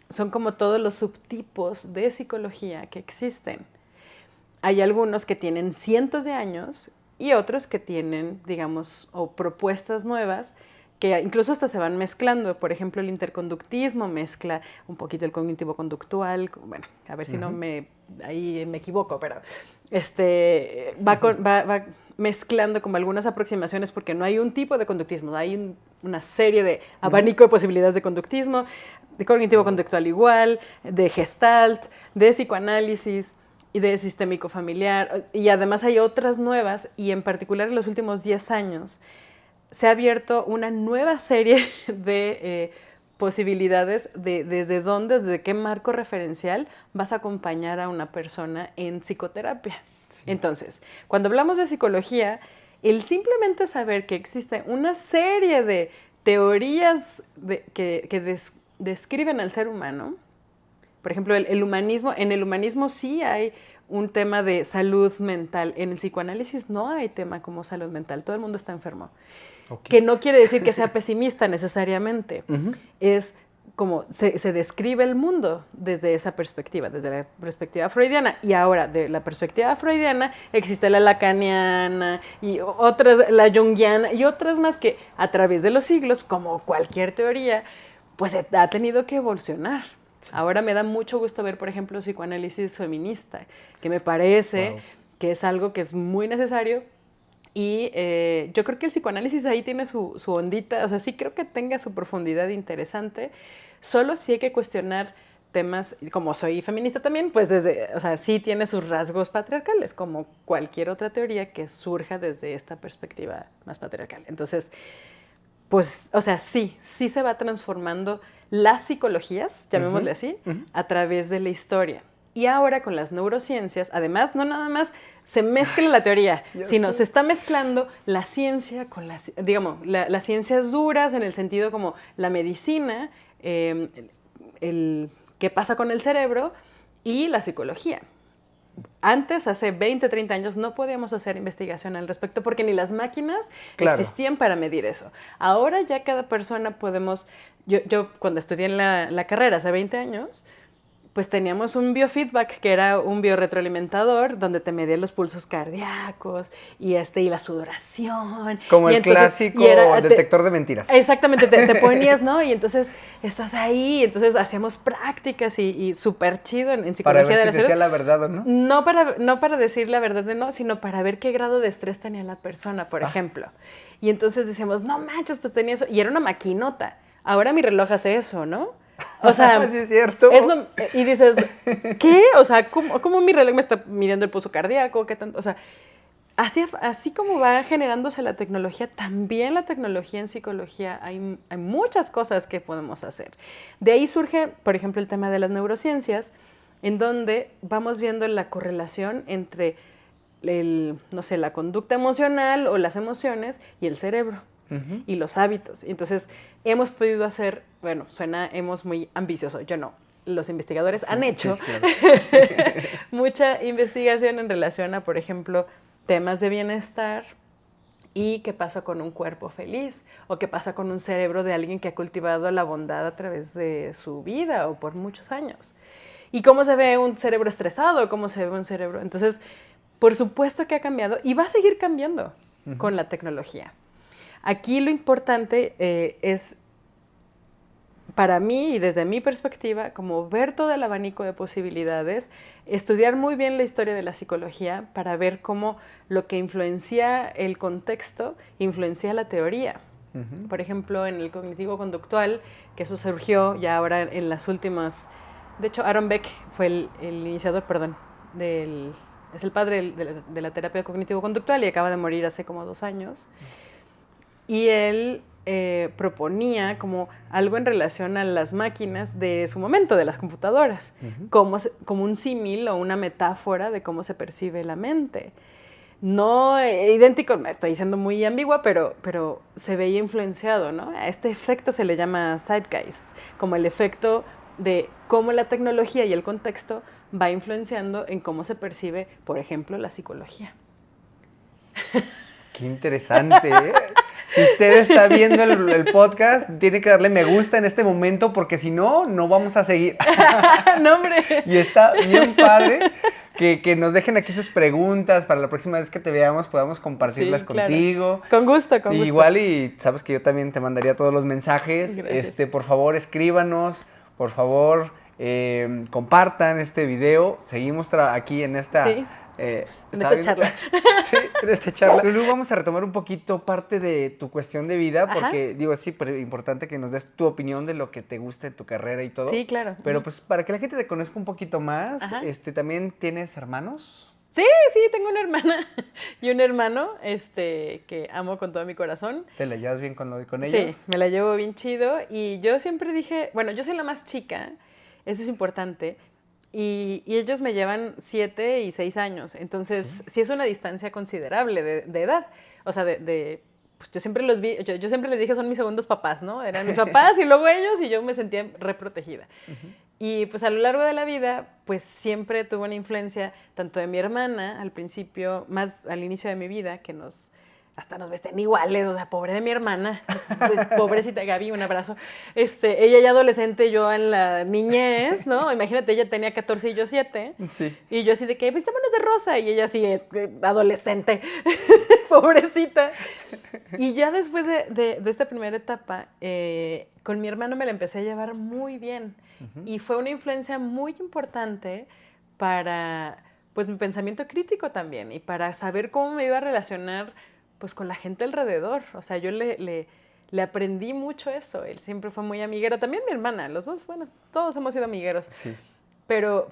son como todos los subtipos de psicología que existen. Hay algunos que tienen cientos de años y otros que tienen, digamos, o propuestas nuevas que incluso hasta se van mezclando. Por ejemplo, el interconductismo mezcla un poquito el cognitivo-conductual. Bueno, a ver si ahí me equivoco, pero va mezclando como algunas aproximaciones porque no hay un tipo de conductismo, hay una serie de abanico de posibilidades de conductismo, de cognitivo-conductual igual, de gestalt, de psicoanálisis y de sistémico familiar. Y además hay otras nuevas y en particular en los últimos 10 años se ha abierto una nueva serie de posibilidades de desde qué marco referencial vas a acompañar a una persona en psicoterapia. Sí. Entonces, cuando hablamos de psicología, el simplemente saber que existe una serie de teorías que describen al ser humano, por ejemplo, el humanismo, en el humanismo sí hay un tema de salud mental, en el psicoanálisis no hay tema como salud mental, todo el mundo está enfermo. Okay. Que no quiere decir que sea pesimista necesariamente, es como se describe el mundo desde esa perspectiva, desde la perspectiva freudiana. Y ahora, de la perspectiva freudiana, existe la lacaniana y otras, la junguiana y otras más que a través de los siglos, como cualquier teoría, pues ha tenido que evolucionar. Sí. Ahora me da mucho gusto ver, por ejemplo, psicoanálisis feminista, que me parece que es algo que es muy necesario. Y yo creo que el psicoanálisis ahí tiene su ondita, o sea, sí creo que tenga su profundidad interesante, solo sí hay que cuestionar temas, como soy feminista también, pues o sea, sí tiene sus rasgos patriarcales, como cualquier otra teoría que surja desde esta perspectiva más patriarcal. Entonces, pues, o sea, sí se va transformando las psicologías, llamémosle así, a través de la historia. Y ahora con las neurociencias, además, no nada más se mezcla la teoría, sino se está mezclando la ciencia con las ciencias duras en el sentido como la medicina, qué pasa con el cerebro y la psicología. Antes, hace 20, 30 años, no podíamos hacer investigación al respecto porque ni las máquinas existían para medir eso. Ahora ya cada persona podemos... Yo cuando estudié en la carrera hace 20 años... pues teníamos un biofeedback que era un biorretroalimentador donde te medía los pulsos cardíacos y la sudoración. Como el clásico detector de mentiras. Exactamente, te ponías, ¿no? Y entonces estás ahí, entonces hacíamos prácticas y súper chido en psicología de la salud. Para ver si decía la verdad o no. No para decir la verdad o no, sino para ver qué grado de estrés tenía la persona, por ejemplo. Y entonces decíamos, no manches, pues tenía eso. Y era una maquinota. Ahora mi reloj hace eso, ¿no? O sea, sí es cierto. Y dices, ¿qué? O sea, ¿cómo mi reloj me está midiendo el pulso cardíaco? ¿Qué tanto? O sea, así como va generándose la tecnología, también la tecnología en psicología, hay muchas cosas que podemos hacer. De ahí surge, por ejemplo, el tema de las neurociencias, en donde vamos viendo la correlación entre no sé, la conducta emocional o las emociones y el cerebro. Y los hábitos. Entonces, hemos podido hacer, bueno, hemos muy ambicioso, yo no. Los investigadores han hecho claro. mucha investigación en relación a, por ejemplo, temas de bienestar y qué pasa con un cuerpo feliz o qué pasa con un cerebro de alguien que ha cultivado la bondad a través de su vida o por muchos años. Y cómo se ve un cerebro estresado, cómo se ve un cerebro. Entonces, por supuesto que ha cambiado y va a seguir cambiando con la tecnología. Aquí lo importante es, para mí y desde mi perspectiva, como ver todo el abanico de posibilidades, estudiar muy bien la historia de la psicología para ver cómo lo que influencia el contexto influencia la teoría. Por ejemplo, en el cognitivo-conductual, que eso surgió ya ahora en las últimas... De hecho, Aaron Beck fue el iniciador, es el padre de la terapia cognitivo-conductual y acaba de morir hace como 2 años. Y él proponía como algo en relación a las máquinas de su momento, de las computadoras, como un símil o una metáfora de cómo se percibe la mente. No idéntico, me estoy diciendo muy ambigua, pero se veía influenciado, ¿no? A este efecto se le llama zeitgeist, como el efecto de cómo la tecnología y el contexto va influenciando en cómo se percibe, por ejemplo, la psicología. Qué interesante, ¿eh? Si usted está viendo el podcast, tiene que darle me gusta en este momento porque si no, no vamos a seguir. No, hombre. Y está bien padre que nos dejen aquí sus preguntas para la próxima vez que te veamos podamos compartirlas contigo. Con gusto. Igual y sabes que yo también te mandaría todos los mensajes. Gracias. Por favor, escríbanos. Por favor, compartan este video. Seguimos aquí en esta... Sí. En esta charla. Sí, en esta charla. Lulu, vamos a retomar un poquito parte de tu cuestión de vida, porque digo, es súper importante que nos des tu opinión de lo que te gusta en tu carrera y todo. Sí, claro. Pero pues para que la gente te conozca un poquito más, ¿también tienes hermanos? Sí, tengo una hermana y un hermano que amo con todo mi corazón. ¿Te la llevas bien con ellos? Sí, me la llevo bien chido y yo siempre dije, bueno, yo soy la más chica, eso es importante. Y ellos me llevan 7 y 6 años, entonces sí es una distancia considerable de edad. O sea, pues yo siempre los vi, yo siempre les dije son mis segundos papás, ¿no? Eran mis papás y luego ellos y yo me sentía reprotegida. Y pues a lo largo de la vida, pues siempre tuve una influencia tanto de mi hermana al principio, más al inicio de mi vida, que hasta nos vestían iguales, o sea, pobre de mi hermana, pobrecita Gaby, un abrazo. Ella ya adolescente, yo en la niñez, ¿no? Imagínate, ella tenía 14 y yo 7. Sí. Y yo así de que, vistámonos de rosa, y ella así, adolescente, pobrecita. Y ya después de esta primera etapa, con mi hermano me la empecé a llevar muy bien. Y fue una influencia muy importante para, pues, mi pensamiento crítico también, y para saber cómo me iba a relacionar pues con la gente alrededor. O sea, yo le aprendí mucho eso. Él siempre fue muy amiguero. También mi hermana, los dos, bueno, todos hemos sido amigueros. Sí. Pero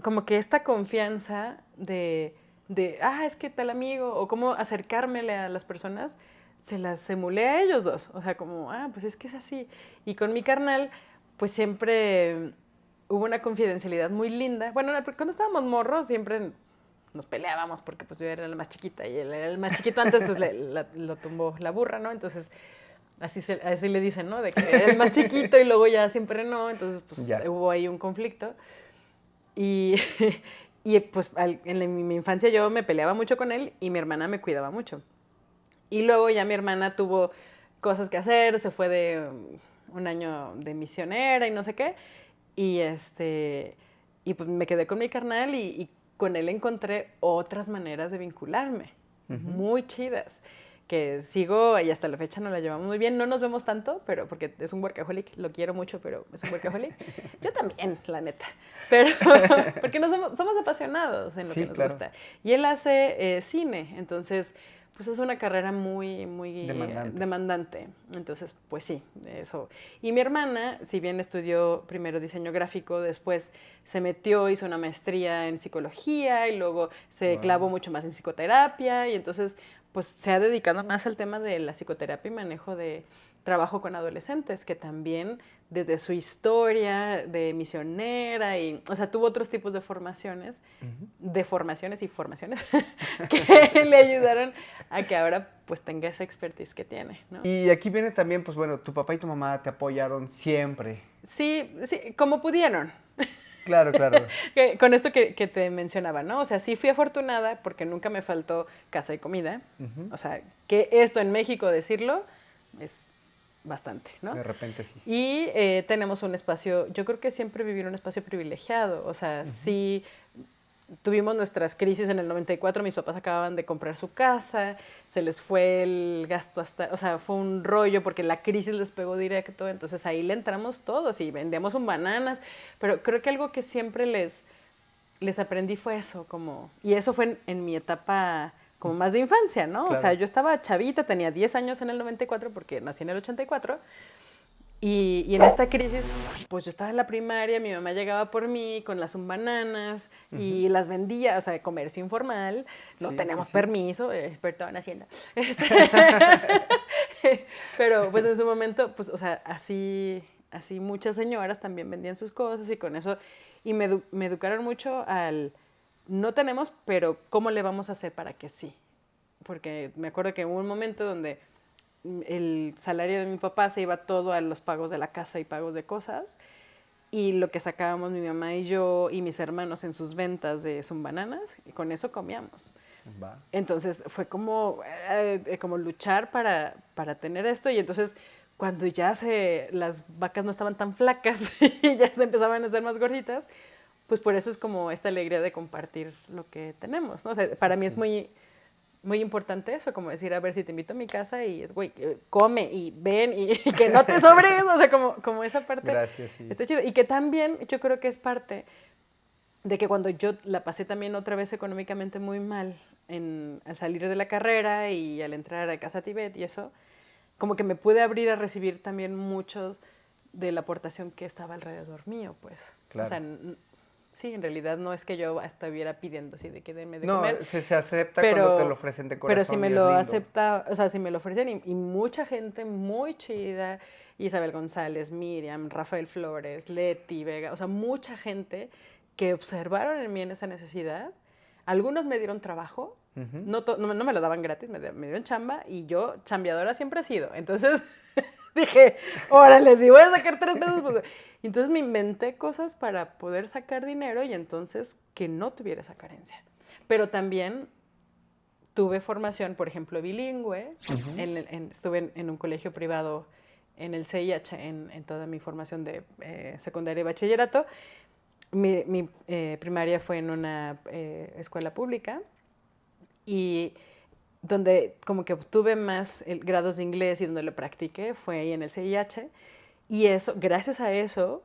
como que esta confianza de es que tal amigo, o cómo acercármele a las personas, se las emulé a ellos dos. O sea, como, pues es que es así. Y con mi carnal, pues siempre hubo una confidencialidad muy linda. Bueno, cuando estábamos morros, siempre nos peleábamos porque pues yo era la más chiquita y él era el más chiquito antes, entonces lo tumbó la burra, ¿no? Entonces, así le dicen, ¿no? De que era el más chiquito y luego ya siempre no, entonces pues hubo ahí un conflicto. Y pues en mi infancia yo me peleaba mucho con él y mi hermana me cuidaba mucho. Y luego ya mi hermana tuvo cosas que hacer, se fue de un año de misionera y no sé qué, y pues me quedé con mi carnal y con él encontré otras maneras de vincularme, muy chidas, que sigo y hasta la fecha nos la llevamos muy bien. No nos vemos tanto, pero porque es un workaholic, lo quiero mucho, pero es un workaholic. Yo también, la neta. Pero porque somos apasionados en lo que nos gusta. Y él hace cine, entonces pues es una carrera muy demandante. Entonces, pues sí, eso. Y mi hermana, si bien estudió primero diseño gráfico, después se metió, hizo una maestría en psicología y luego se clavó mucho más en psicoterapia y entonces pues se ha dedicado más al tema de la psicoterapia y manejo de trabajo con adolescentes, que también desde su historia de misionera y, o sea, tuvo otros tipos de formaciones, y formaciones que le ayudaron a que ahora pues tenga esa expertise que tiene, ¿no? Y aquí viene también, pues bueno, tu papá y tu mamá te apoyaron siempre. Sí, como pudieron. Claro. Con esto que te mencionaba, ¿no? O sea, sí fui afortunada porque nunca me faltó casa y comida. O sea, que esto en México decirlo es bastante, ¿no? De repente sí. Y tenemos un espacio, yo creo que siempre viví en un espacio privilegiado. O sea, sí tuvimos nuestras crisis en el 94, mis papás acababan de comprar su casa, se les fue el gasto hasta, o sea, fue un rollo porque la crisis les pegó directo, entonces ahí le entramos todos y vendíamos un bananas, pero creo que algo que siempre les aprendí fue eso, como, y eso fue en mi etapa como más de infancia, ¿no? Claro. O sea, yo estaba chavita, tenía 10 años en el 94 porque nací en el 84, y en esta crisis, pues yo estaba en la primaria, mi mamá llegaba por mí con las bananas y las vendía, o sea, comercio informal, no tenemos permiso, experto en Hacienda. Pero pues en su momento, pues, o sea, así muchas señoras también vendían sus cosas y con eso, y me educaron mucho al, no tenemos, pero ¿cómo le vamos a hacer para que sí? Porque me acuerdo que hubo un momento donde el salario de mi papá se iba todo a los pagos de la casa y pagos de cosas, y lo que sacábamos mi mamá y yo y mis hermanos en sus ventas de Zumbananas, y con eso comíamos. Entonces fue como luchar para tener esto, y entonces cuando ya las vacas no estaban tan flacas y ya se empezaban a hacer más gorditas, pues por eso es como esta alegría de compartir lo que tenemos, ¿no? O sea, para mí es muy importante eso, como decir, a ver, si te invito a mi casa y es, güey, come y ven y que no te sobres, o sea, como esa parte. Gracias, sí. Está chido. Y que también yo creo que es parte de que cuando yo la pasé también otra vez económicamente muy mal al salir de la carrera y al entrar a Casa Tibet y eso, como que me pude abrir a recibir también mucho de la aportación que estaba alrededor mío, pues. Claro. O sea, sí, en realidad no es que yo estuviera pidiendo así de que denme de comer. No, se acepta cuando te lo ofrecen de corazón. Pero si me lo acepta, o sea, si me lo ofrecen y mucha gente muy chida, Isabel González, Miriam, Rafael Flores, Leti Vega, o sea, mucha gente que observaron en mí en esa necesidad. Algunos me dieron trabajo, no me lo daban gratis, me dieron chamba y yo chambeadora siempre he sido. Entonces dije, órale, si voy a sacar 3 pesos, pues... Entonces me inventé cosas para poder sacar dinero y entonces que no tuviera esa carencia. Pero también tuve formación, por ejemplo, bilingüe. Estuve en un colegio privado en el CIH en toda mi formación de secundaria y bachillerato. Mi primaria fue en una escuela pública y donde como que obtuve más grados de inglés y donde lo practiqué fue ahí en el CIH. Y eso, gracias a eso,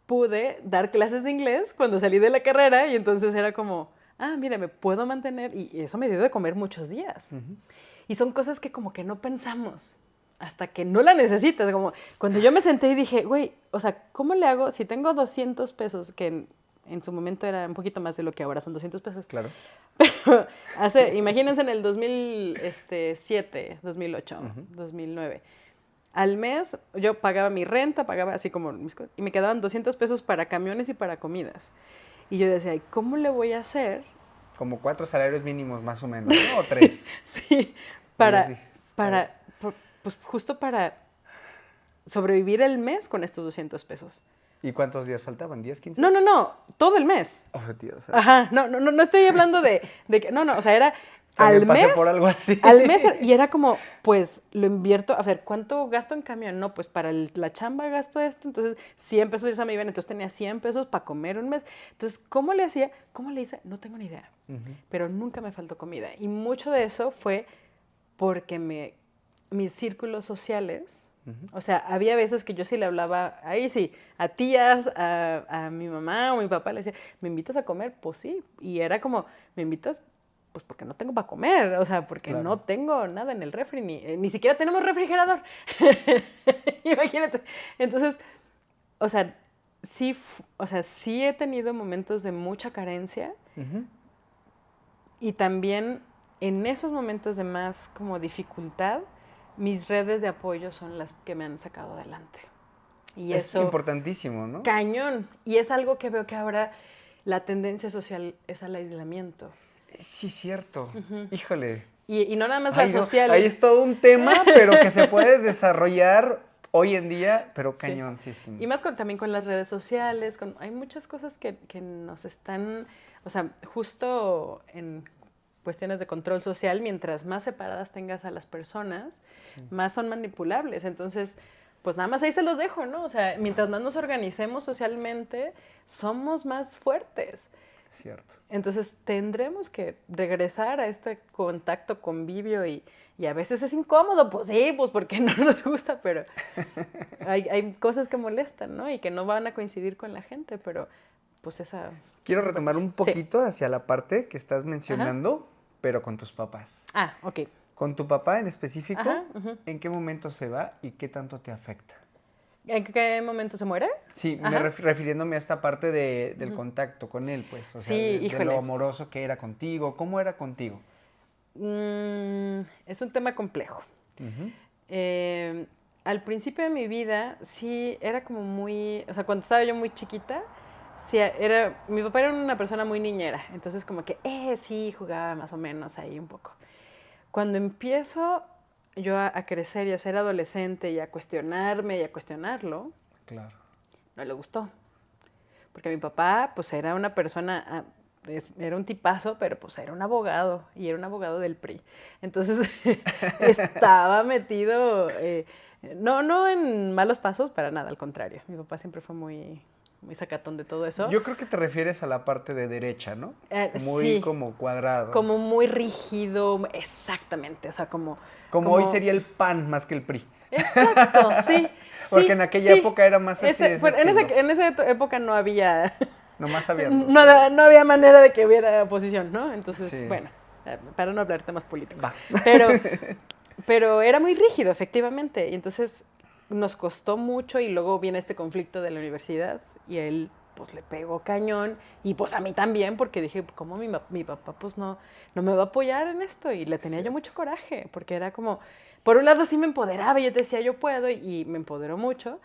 pude dar clases de inglés cuando salí de la carrera y entonces era como, mira, me puedo mantener y eso me dio de comer muchos días. Y son cosas que como que no pensamos hasta que no la necesitas. Como cuando yo me senté y dije, güey, o sea, ¿cómo le hago si tengo 200 pesos, que en su momento era un poquito más de lo que ahora son 200 pesos? Claro. Pero imagínense en el 2007, 2008, 2009. Al mes yo pagaba mi renta, pagaba así como mis cosas, y me quedaban 200 pesos para camiones y para comidas. Y yo decía, ¿cómo le voy a hacer? Como 4 salarios mínimos más o menos, ¿no? O 3. Sí, pues justo para sobrevivir el mes con estos 200 pesos. ¿Y cuántos días faltaban? ¿10, 15? No, todo el mes. Oh, Dios. Ajá, no estoy hablando de que, o sea, era... También pasé por algo así. Al mes, y era como, pues, lo invierto, a ver, ¿cuánto gasto en camión? No, pues, para la chamba gasto esto, entonces 100 pesos ya me iban, entonces tenía 100 pesos para comer un mes. Entonces, ¿cómo le hacía? ¿Cómo le hice? No tengo ni idea, pero nunca me faltó comida. Y mucho de eso fue porque mis círculos sociales, o sea, había veces que yo sí le hablaba, ahí sí, a tías, a mi mamá o mi papá, le decía, ¿me invitas a comer? Pues sí, y era como, ¿me invitas? pues porque no tengo para comer, o sea, porque no tengo nada en el refri, ni siquiera tenemos refrigerador. Imagínate. Entonces, o sea, sí he tenido momentos de mucha carencia y también en esos momentos de más como dificultad, mis redes de apoyo son las que me han sacado adelante. Y es eso, importantísimo, ¿no? Cañón. Y es algo que veo que ahora la tendencia social es al aislamiento. Sí, cierto. Híjole. Y no nada más la social. Ahí es todo un tema, pero que se puede desarrollar hoy en día, pero cañoncísimo. Y más también con las redes sociales, hay muchas cosas que nos están, o sea, justo en cuestiones de control social, mientras más separadas tengas a las personas, más son manipulables. Entonces, pues nada más ahí se los dejo, ¿no? O sea, mientras más nos organicemos socialmente, somos más fuertes. Cierto. Entonces tendremos que regresar a este contacto, convivio y a veces es incómodo, pues sí, pues porque no nos gusta, pero hay cosas que molestan, ¿no? Y que no van a coincidir con la gente, pero pues esa... Quiero retomar un poquito hacia la parte que estás mencionando, pero con tus papás. Ah, ok. Con tu papá en específico, ¿en qué momento se va y qué tanto te afecta? ¿En qué momento se muere? Sí, refiriéndome a esta parte del contacto con él, pues, o sea, de lo amoroso que era contigo. ¿Cómo era contigo? Es un tema complejo. Al principio de mi vida, sí, era como muy... O sea, cuando estaba yo muy chiquita, sí, mi papá era una persona muy niñera, entonces como que, sí, jugaba más o menos ahí un poco. Cuando empiezo yo a crecer y a ser adolescente y a cuestionarme y a cuestionarlo, claro, no le gustó. Porque mi papá, pues, era una persona, era un tipazo, pero pues era un abogado, y era un abogado del PRI. Entonces, estaba metido, no en malos pasos, para nada, al contrario. Mi papá siempre fue muy sacatón de todo eso. Yo creo que te refieres a la parte de derecha, ¿no? Muy como cuadrado. Como muy rígido, exactamente, o sea, como hoy sería el PAN más que el PRI. Exacto, sí. Porque en aquella época era más así. En esa época no había... Nomás había no había manera de que hubiera oposición, ¿no? Entonces, bueno, para no hablar temas políticos. Pero era muy rígido, efectivamente. Y entonces nos costó mucho y luego viene este conflicto de la universidad y él pues le pegó cañón y pues a mí también porque dije, ¿cómo mi papá pues no me va a apoyar en esto? Y le tenía yo mucho coraje porque era como, por un lado sí me empoderaba y yo decía yo puedo y me empoderó mucho,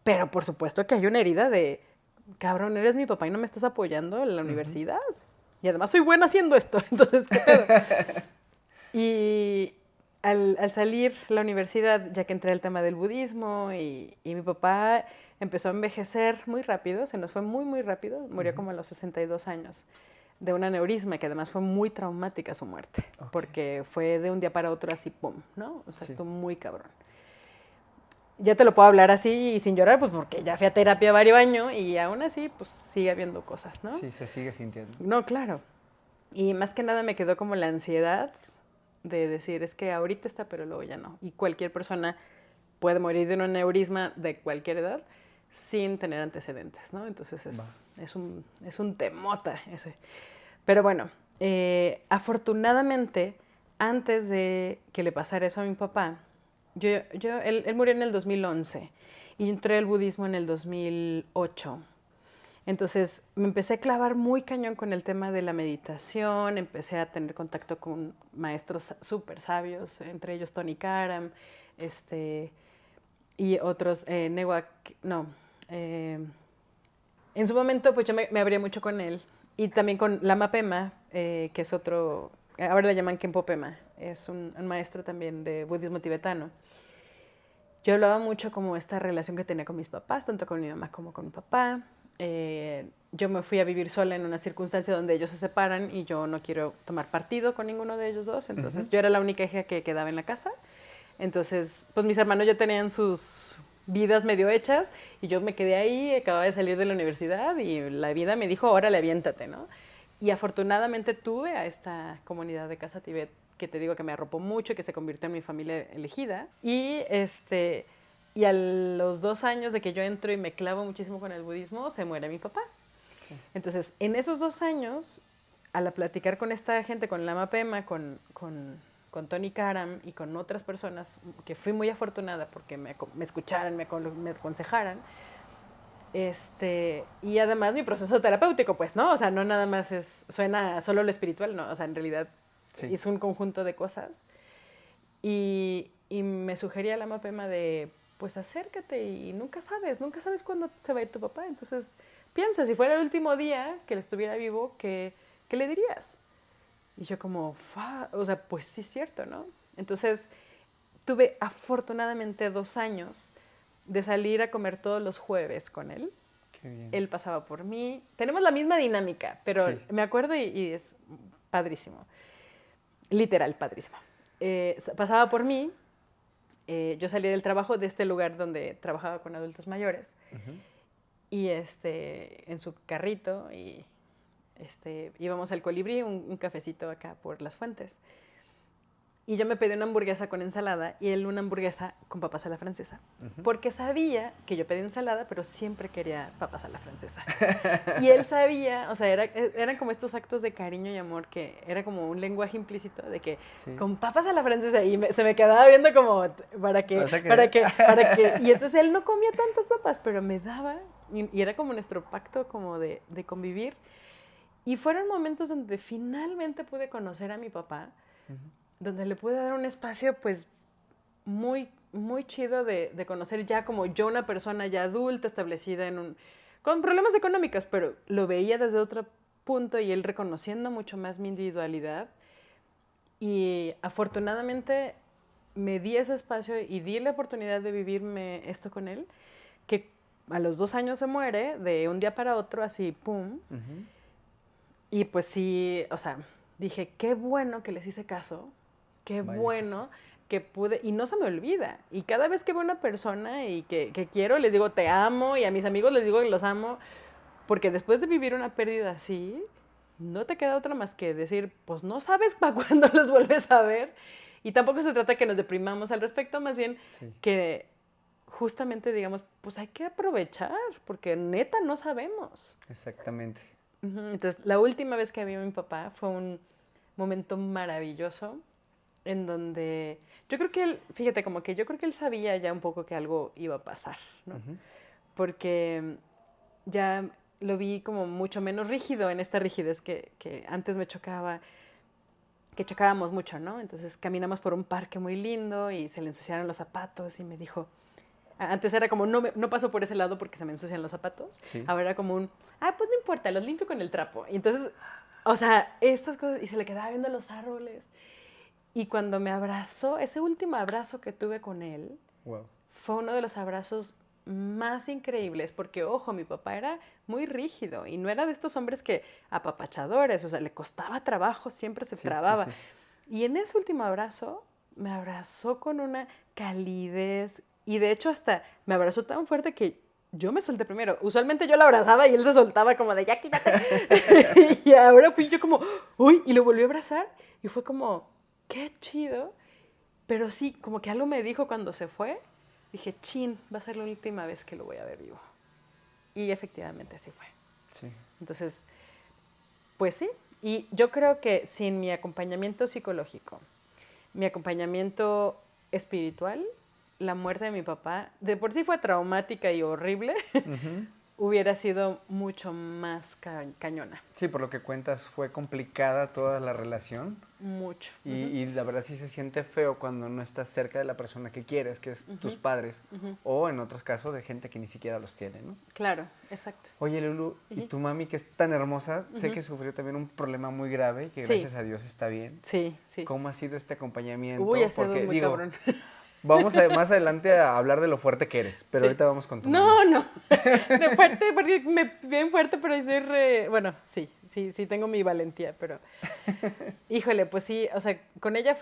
pero por supuesto que hay una herida de, cabrón, eres mi papá y no me estás apoyando en la universidad y además soy buena haciendo esto, entonces ¿qué pedo? Y al salir la universidad, ya que entré al tema del budismo y mi papá empezó a envejecer muy rápido, se nos fue muy, muy rápido, murió como a los 62 años de un aneurisma, que además fue muy traumática su muerte, porque fue de un día para otro así, pum, ¿no? O sea, estuvo muy cabrón. Ya te lo puedo hablar así y sin llorar, pues porque ya fui a terapia varios años y aún así, pues sigue habiendo cosas, ¿no? Sí, se sigue sintiendo. No, claro. Y más que nada me quedó como la ansiedad de decir, es que ahorita está, pero luego ya no. Y cualquier persona puede morir de un aneurisma de cualquier edad sin tener antecedentes, ¿no? Entonces es un temota ese. Pero bueno, afortunadamente, antes de que le pasara eso a mi papá, él murió en el 2011 y yo entré al budismo en el 2008. Entonces me empecé a clavar muy cañón con el tema de la meditación, empecé a tener contacto con maestros súper sabios, entre ellos Tony Karam, y otros, en su momento pues yo me abría mucho con él y también con Lama Pema, que es otro, ahora le llaman Khenpo Pema, es un maestro también de budismo tibetano. Yo hablaba mucho como esta relación que tenía con mis papás, tanto con mi mamá como con mi papá. Yo me fui a vivir sola en una circunstancia donde ellos se separan y yo no quiero tomar partido con ninguno de ellos dos, entonces yo era la única hija que quedaba en la casa. Entonces, pues mis hermanos ya tenían sus vidas medio hechas y yo me quedé ahí, acababa de salir de la universidad y la vida me dijo, órale, aviéntate, ¿no? Y afortunadamente tuve a esta comunidad de Casa Tibet que te digo que me arropó mucho y que se convirtió en mi familia elegida. Y a los 2 años de que yo entro y me clavo muchísimo con el budismo, se muere mi papá. Sí. Entonces, en esos 2 años, al platicar con esta gente, con Lama Pema, con Tony Karam y con otras personas, que fui muy afortunada porque me escucharan, me aconsejaran, y además mi proceso terapéutico, pues, ¿no? O sea, no nada más suena solo lo espiritual, no, o sea, en realidad es un conjunto de cosas. Y me sugería Lama Pema de, pues, acércate y nunca sabes cuándo se va a ir tu papá. Entonces, piensa, si fuera el último día que él estuviera vivo, ¿qué le dirías? Y yo como, o sea, pues sí es cierto, ¿no? Entonces, tuve afortunadamente 2 años de salir a comer todos los jueves con él. Qué bien. Él pasaba por mí. Tenemos la misma dinámica, pero me acuerdo y es padrísimo. Literal, padrísimo. Pasaba por mí. Yo salía del trabajo de este lugar donde trabajaba con adultos mayores. Y en su carrito y íbamos al Colibrí, un cafecito acá por Las Fuentes. Y yo me pedí una hamburguesa con ensalada y él una hamburguesa con papas a la francesa. Porque sabía que yo pedí ensalada, pero siempre quería papas a la francesa. Y él sabía, o sea, eran como estos actos de cariño y amor que era como un lenguaje implícito de que con papas a la francesa y se me quedaba viendo como para que. Y entonces él no comía tantas papas, pero me daba y era como nuestro pacto como de convivir. Y fueron momentos donde finalmente pude conocer a mi papá, donde le pude dar un espacio pues muy, muy chido de conocer ya como yo una persona ya adulta, establecida con problemas económicos, pero lo veía desde otro punto y él reconociendo mucho más mi individualidad. Y afortunadamente me di ese espacio y di la oportunidad de vivirme esto con él, que a los 2 años se muere, de un día para otro, así, pum. Y pues sí, o sea, dije, qué bueno que les hice caso, qué bueno que pude, y no se me olvida. Y cada vez que veo a una persona y que quiero, les digo, te amo, y a mis amigos les digo que los amo, porque después de vivir una pérdida así, no te queda otra más que decir, pues no sabes para cuándo los vuelves a ver. Y tampoco se trata que nos deprimamos al respecto, más bien que justamente digamos, pues hay que aprovechar, porque neta no sabemos. Exactamente. Entonces, la última vez que vi a mi papá fue un momento maravilloso en donde yo creo que él, fíjate, como que yo creo que él sabía ya un poco que algo iba a pasar, ¿no? Porque ya lo vi como mucho menos rígido en esta rigidez que antes me chocaba, que chocábamos mucho, ¿no? Entonces caminamos por un parque muy lindo y se le ensuciaron los zapatos y me dijo, antes era como, no paso por ese lado porque se me ensucian los zapatos. Ahora era como pues no importa, los limpio con el trapo. Y entonces, o sea, estas cosas, y se le quedaba viendo los árboles. Y cuando me abrazó, ese último abrazo que tuve con él, fue uno de los abrazos más increíbles, porque, ojo, mi papá era muy rígido y no era de estos hombres que apapachadores, o sea, le costaba trabajo, siempre se trababa. Y en ese último abrazo, me abrazó con una calidez y de hecho hasta me abrazó tan fuerte que yo me solté primero. Usualmente yo lo abrazaba y él se soltaba como de ya quítate. Y ahora fui yo como, uy, y lo volví a abrazar y fue como, qué chido. Pero sí, como que algo me dijo cuando se fue. Dije, chin, va a ser la última vez que lo voy a ver vivo. Y efectivamente así fue. Entonces, pues sí. Y yo creo que sin mi acompañamiento psicológico, mi acompañamiento espiritual, la muerte de mi papá, de por sí fue traumática y horrible, hubiera sido mucho más cañona. Sí, por lo que cuentas, fue complicada toda la relación. Mucho. Y la verdad sí se siente feo cuando no estás cerca de la persona que quieres, que es tus padres, o en otros casos de gente que ni siquiera los tiene, ¿no? Claro, exacto. Oye, Lulu, y tu mami que es tan hermosa, sé que sufrió también un problema muy grave, que gracias a Dios está bien. Sí. ¿Cómo ha sido este acompañamiento? Uy, ha sido muy cabrón. Vamos más adelante a hablar de lo fuerte que eres, pero ahorita vamos con tu mami. No, de fuerte, porque bien fuerte, pero soy bueno, sí, tengo mi valentía, pero híjole, pues sí, o sea, con ella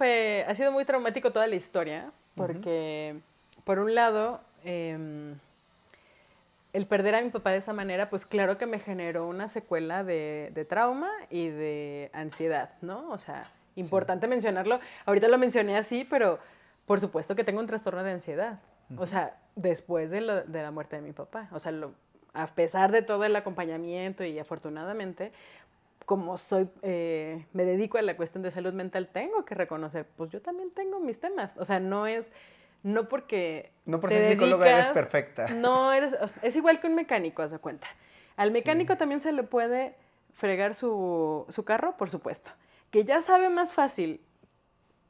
ha sido muy traumático toda la historia, porque por un lado, el perder a mi papá de esa manera, pues claro que me generó una secuela de trauma y de ansiedad, ¿no? O sea, importante mencionarlo, ahorita lo mencioné así, pero por supuesto que tengo un trastorno de ansiedad. O sea, después de la muerte de mi papá. O sea, a pesar de todo el acompañamiento y afortunadamente, como soy, me dedico a la cuestión de salud mental, tengo que reconocer, pues yo también tengo mis temas. O sea, no porque no por ser psicóloga eres perfecta. No eres, o sea, es igual que un mecánico, haz de cuenta. Al mecánico también se le puede fregar su carro, por supuesto. Que ya sabe más fácil,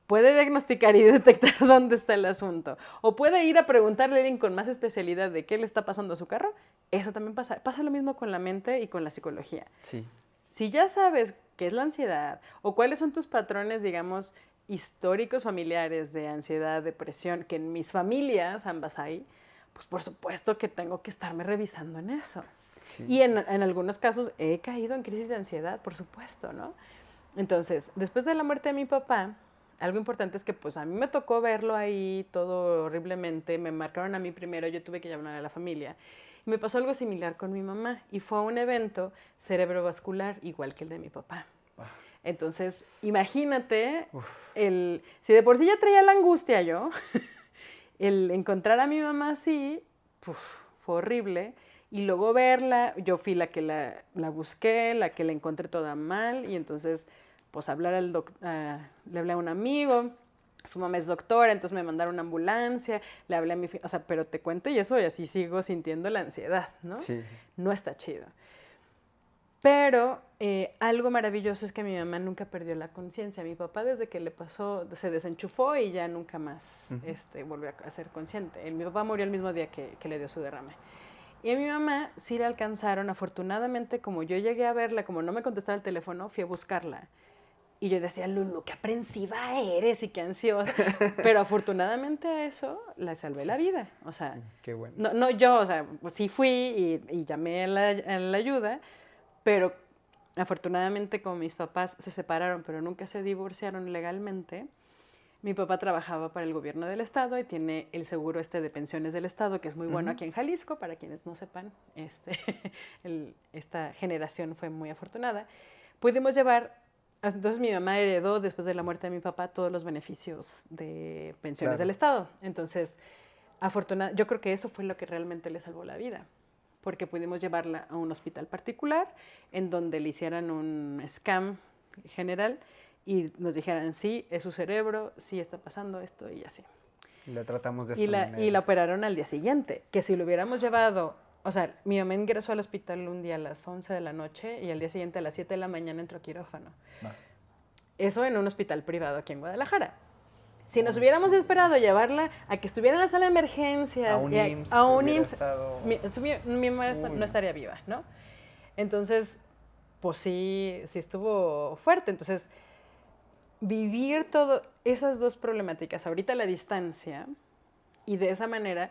puede diagnosticar y detectar dónde está el asunto. O puede ir a preguntarle a alguien con más especialidad de qué le está pasando a su carro. Eso también pasa. Pasa lo mismo con la mente y con la psicología. Sí. Si ya sabes qué es la ansiedad o cuáles son tus patrones, digamos, históricos familiares de ansiedad, depresión, que en mis familias ambas hay, pues por supuesto que tengo que estarme revisando en eso. Sí. Y en algunos casos he caído en crisis de ansiedad, por supuesto, ¿no? Entonces, después de la muerte de mi papá, algo importante es que pues a mí me tocó verlo ahí todo horriblemente, me marcaron a mí primero, yo tuve que llamar a la familia. Y me pasó algo similar con mi mamá y fue un evento cerebrovascular igual que el de mi papá. Entonces, imagínate, si de por sí ya traía la angustia yo, el encontrar a mi mamá así, fue horrible. Y luego verla, yo fui la que la busqué, la que la encontré toda mal. Y entonces, pues hablar le hablé a un amigo, su mamá es doctora, entonces me mandaron una ambulancia, le hablé a mi... O sea, pero te cuento y eso, y así sigo sintiendo la ansiedad, ¿no? Sí. No está chido. Pero algo maravilloso es que mi mamá nunca perdió la conciencia. Mi papá desde que le pasó, se desenchufó y ya nunca más volvió a ser consciente. Mi papá murió el mismo día que le dio su derrame. Y a mi mamá sí la alcanzaron, afortunadamente, como yo llegué a verla, como no me contestaba el teléfono, fui a buscarla. Y yo decía, Lulu, qué aprensiva eres y qué ansiosa. Pero afortunadamente a eso la salvé la vida. O sea, qué bueno. No yo, o sea, sí fui y llamé a la ayuda, pero afortunadamente como mis papás se separaron, pero nunca se divorciaron legalmente, mi papá trabajaba para el gobierno del estado y tiene el seguro de pensiones del estado, que es muy bueno aquí en Jalisco, para quienes no sepan, esta generación fue muy afortunada. Pudimos llevar, entonces mi mamá heredó después de la muerte de mi papá todos los beneficios de pensiones del estado. Entonces, yo creo que eso fue lo que realmente le salvó la vida, porque pudimos llevarla a un hospital particular en donde le hicieran un scan general y nos dijeran, sí, es su cerebro, sí está pasando esto y así. La tratamos de esta manera. Y la operaron al día siguiente, que si lo hubiéramos llevado, o sea, mi mamá ingresó al hospital un día a las 11 de la noche y al día siguiente a las 7 de la mañana entró a quirófano. Eso en un hospital privado aquí en Guadalajara. Si nos hubiéramos esperado llevarla a que estuviera en la sala de emergencias, a un IMSS, mi mamá no estaría viva, ¿no? Entonces, pues sí estuvo fuerte. Entonces, vivir todas esas dos problemáticas, ahorita a la distancia, y de esa manera,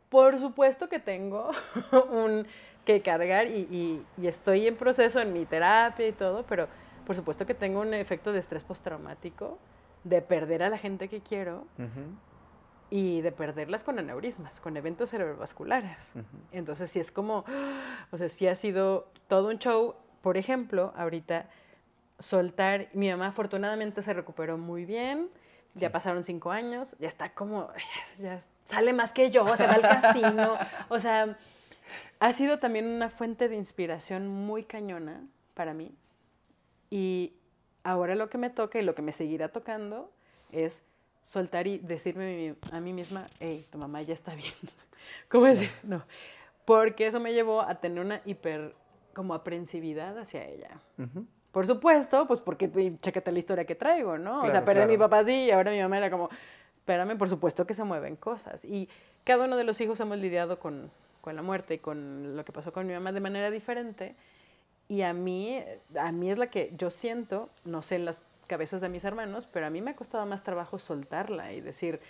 por supuesto que tengo que cargar y estoy en proceso en mi terapia y todo, pero por supuesto que tengo un efecto de estrés postraumático, de perder a la gente que quiero y de perderlas con aneurismas, con eventos cerebrovasculares. Entonces sí es como, o sea, sí ha sido todo un show. Por ejemplo, ahorita soltar, mi mamá afortunadamente se recuperó muy bien, ya pasaron 5 años, ya está como, ya sale más que yo, se va al casino, o sea, ha sido también una fuente de inspiración muy cañona para mí. Y ahora lo que me toca y lo que me seguirá tocando es soltar y decirme a mí misma, hey, tu mamá ya está bien. ¿Cómo decir? No. Porque eso me llevó a tener una como aprensividad hacia ella. Por supuesto, pues porque chécate la historia que traigo, ¿no? Claro, o sea, perdí a mi papá así y ahora mi mamá era como, espérame, por supuesto que se mueven cosas. Y cada uno de los hijos hemos lidiado con la muerte y con lo que pasó con mi mamá de manera diferente. Y a mí es la que yo siento, no sé en las cabezas de mis hermanos, pero a mí me ha costado más trabajo soltarla y decir,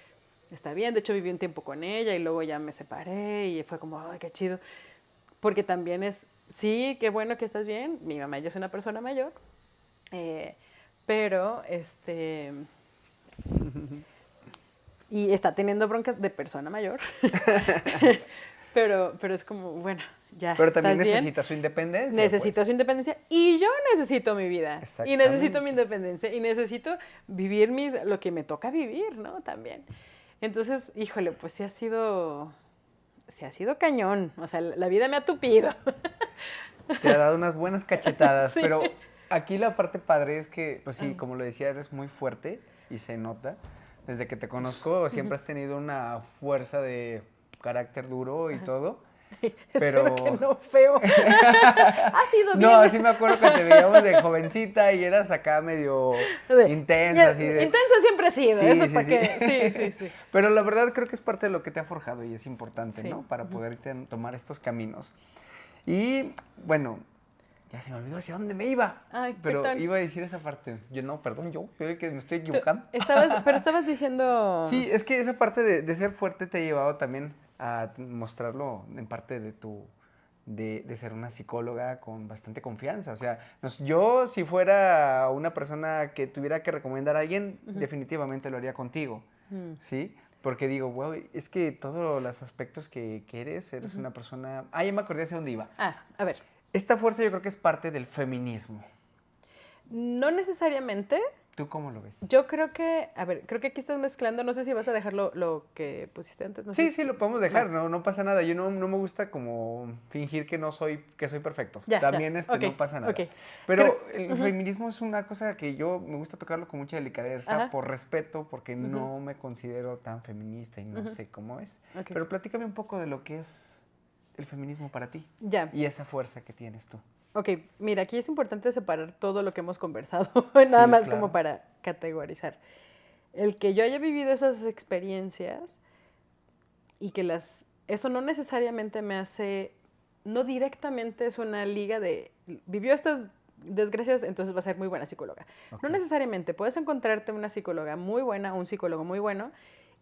está bien, de hecho viví un tiempo con ella y luego ya me separé y fue como, ay, qué chido. Porque también sí, qué bueno que estás bien, mi mamá ya es una persona mayor, pero y está teniendo broncas de persona mayor, pero es como, bueno, ya. Pero también necesita su independencia. Necesita su independencia y yo necesito mi vida. Y necesito mi independencia y necesito vivir lo que me toca vivir, ¿no? También. Entonces, híjole, pues sí ha sido cañón. O sea, la vida me ha tupido. Te ha dado unas buenas cachetadas, sí. Pero aquí la parte padre es que, pues sí, como lo decía, eres muy fuerte y se nota. Desde que te conozco siempre has tenido una fuerza de carácter duro y todo. Espero que no feo. Ha sido bien. No, sí me acuerdo que te veíamos de jovencita y eras acá medio intensa, así de... Intensa siempre he sido, Sí, eso sí, para sí. que... Sí. Pero la verdad creo que es parte de lo que te ha forjado y es importante, Sí. ¿no? Para poder tomar estos caminos. Y, bueno, ya se me olvidó hacia dónde me iba. Ay, pero perdón. iba a decir esa parte. Yo el que me estoy equivocando. Pero estabas diciendo... Sí, es que esa parte de ser fuerte te ha llevado también a mostrarlo en parte de de ser una psicóloga con bastante confianza. O sea, yo si fuera una persona que tuviera que recomendar a alguien, definitivamente lo haría contigo, ¿sí? Porque digo, wow, es que todos los aspectos que eres una persona... Ah, ya me acordé hacia dónde iba. A ver. Esta fuerza yo creo que es parte del feminismo. No necesariamente. ¿Tú cómo lo ves? Yo creo que, a ver, creo que aquí estás mezclando, no sé si vas a dejar lo que pusiste antes. No sé. Sí, lo podemos dejar, no pasa nada. Yo no me gusta como fingir que soy perfecto. También okay, no pasa nada. Okay. Pero el feminismo es una cosa que yo me gusta tocarlo con mucha delicadeza, por respeto, porque no me considero tan feminista y no sé cómo es. Okay. Pero platícame un poco de lo que es el feminismo para ti. Ya. Y esa fuerza que tienes tú. Ok, mira, aquí es importante separar todo lo que hemos conversado, nada más claro. Como para categorizar. El que yo haya vivido esas experiencias y que eso no necesariamente me hace, no directamente es una liga de, vivió estas desgracias, entonces va a ser muy buena psicóloga. Okay. No necesariamente, puedes encontrarte una psicóloga muy buena, un psicólogo muy bueno,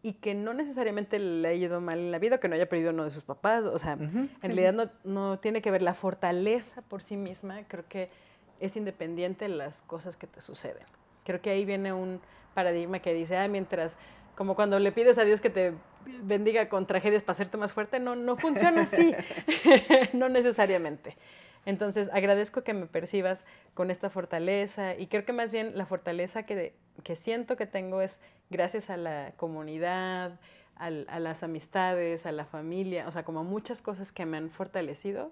y que no necesariamente le haya ido mal en la vida, que no haya perdido uno de sus papás, o sea, en realidad no tiene que ver la fortaleza por sí misma, creo que es independiente de las cosas que te suceden. Creo que ahí viene un paradigma que dice, mientras, como cuando le pides a Dios que te bendiga con tragedias para hacerte más fuerte, no funciona así, no necesariamente. Entonces, agradezco que me percibas con esta fortaleza y creo que más bien la fortaleza que siento que tengo es gracias a la comunidad, a las amistades, a la familia, o sea, como muchas cosas que me han fortalecido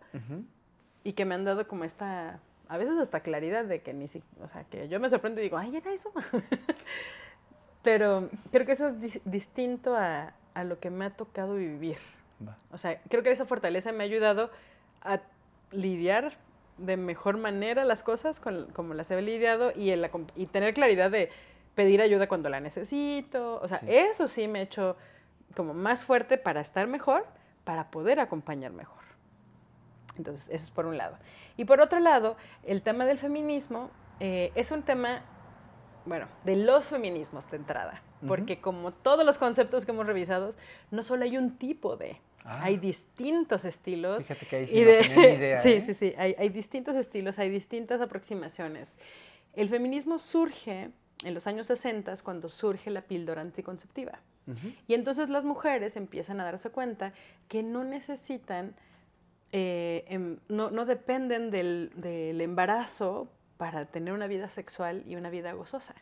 y que me han dado como esta, a veces hasta claridad de que o sea, que yo me sorprendo y digo, ¡ay, era eso! Pero creo que eso es distinto a lo que me ha tocado vivir. O sea, creo que esa fortaleza me ha ayudado a lidiar de mejor manera las cosas como las he lidiado y tener claridad de pedir ayuda cuando la necesito. O sea, eso sí me ha hecho como más fuerte para estar mejor, para poder acompañar mejor. Entonces, eso es por un lado. Y por otro lado, el tema del feminismo es un tema, bueno, de los feminismos de entrada. Porque como todos los conceptos que hemos revisado, no solo hay un tipo de... Hay distintos estilos. Fíjate que ahí sí no tenía ni idea. Sí. Hay distintos estilos, hay distintas aproximaciones. El feminismo surge en los años 60 cuando surge la píldora anticonceptiva. Y entonces las mujeres empiezan a darse cuenta que no necesitan, no dependen del embarazo para tener una vida sexual y una vida gozosa.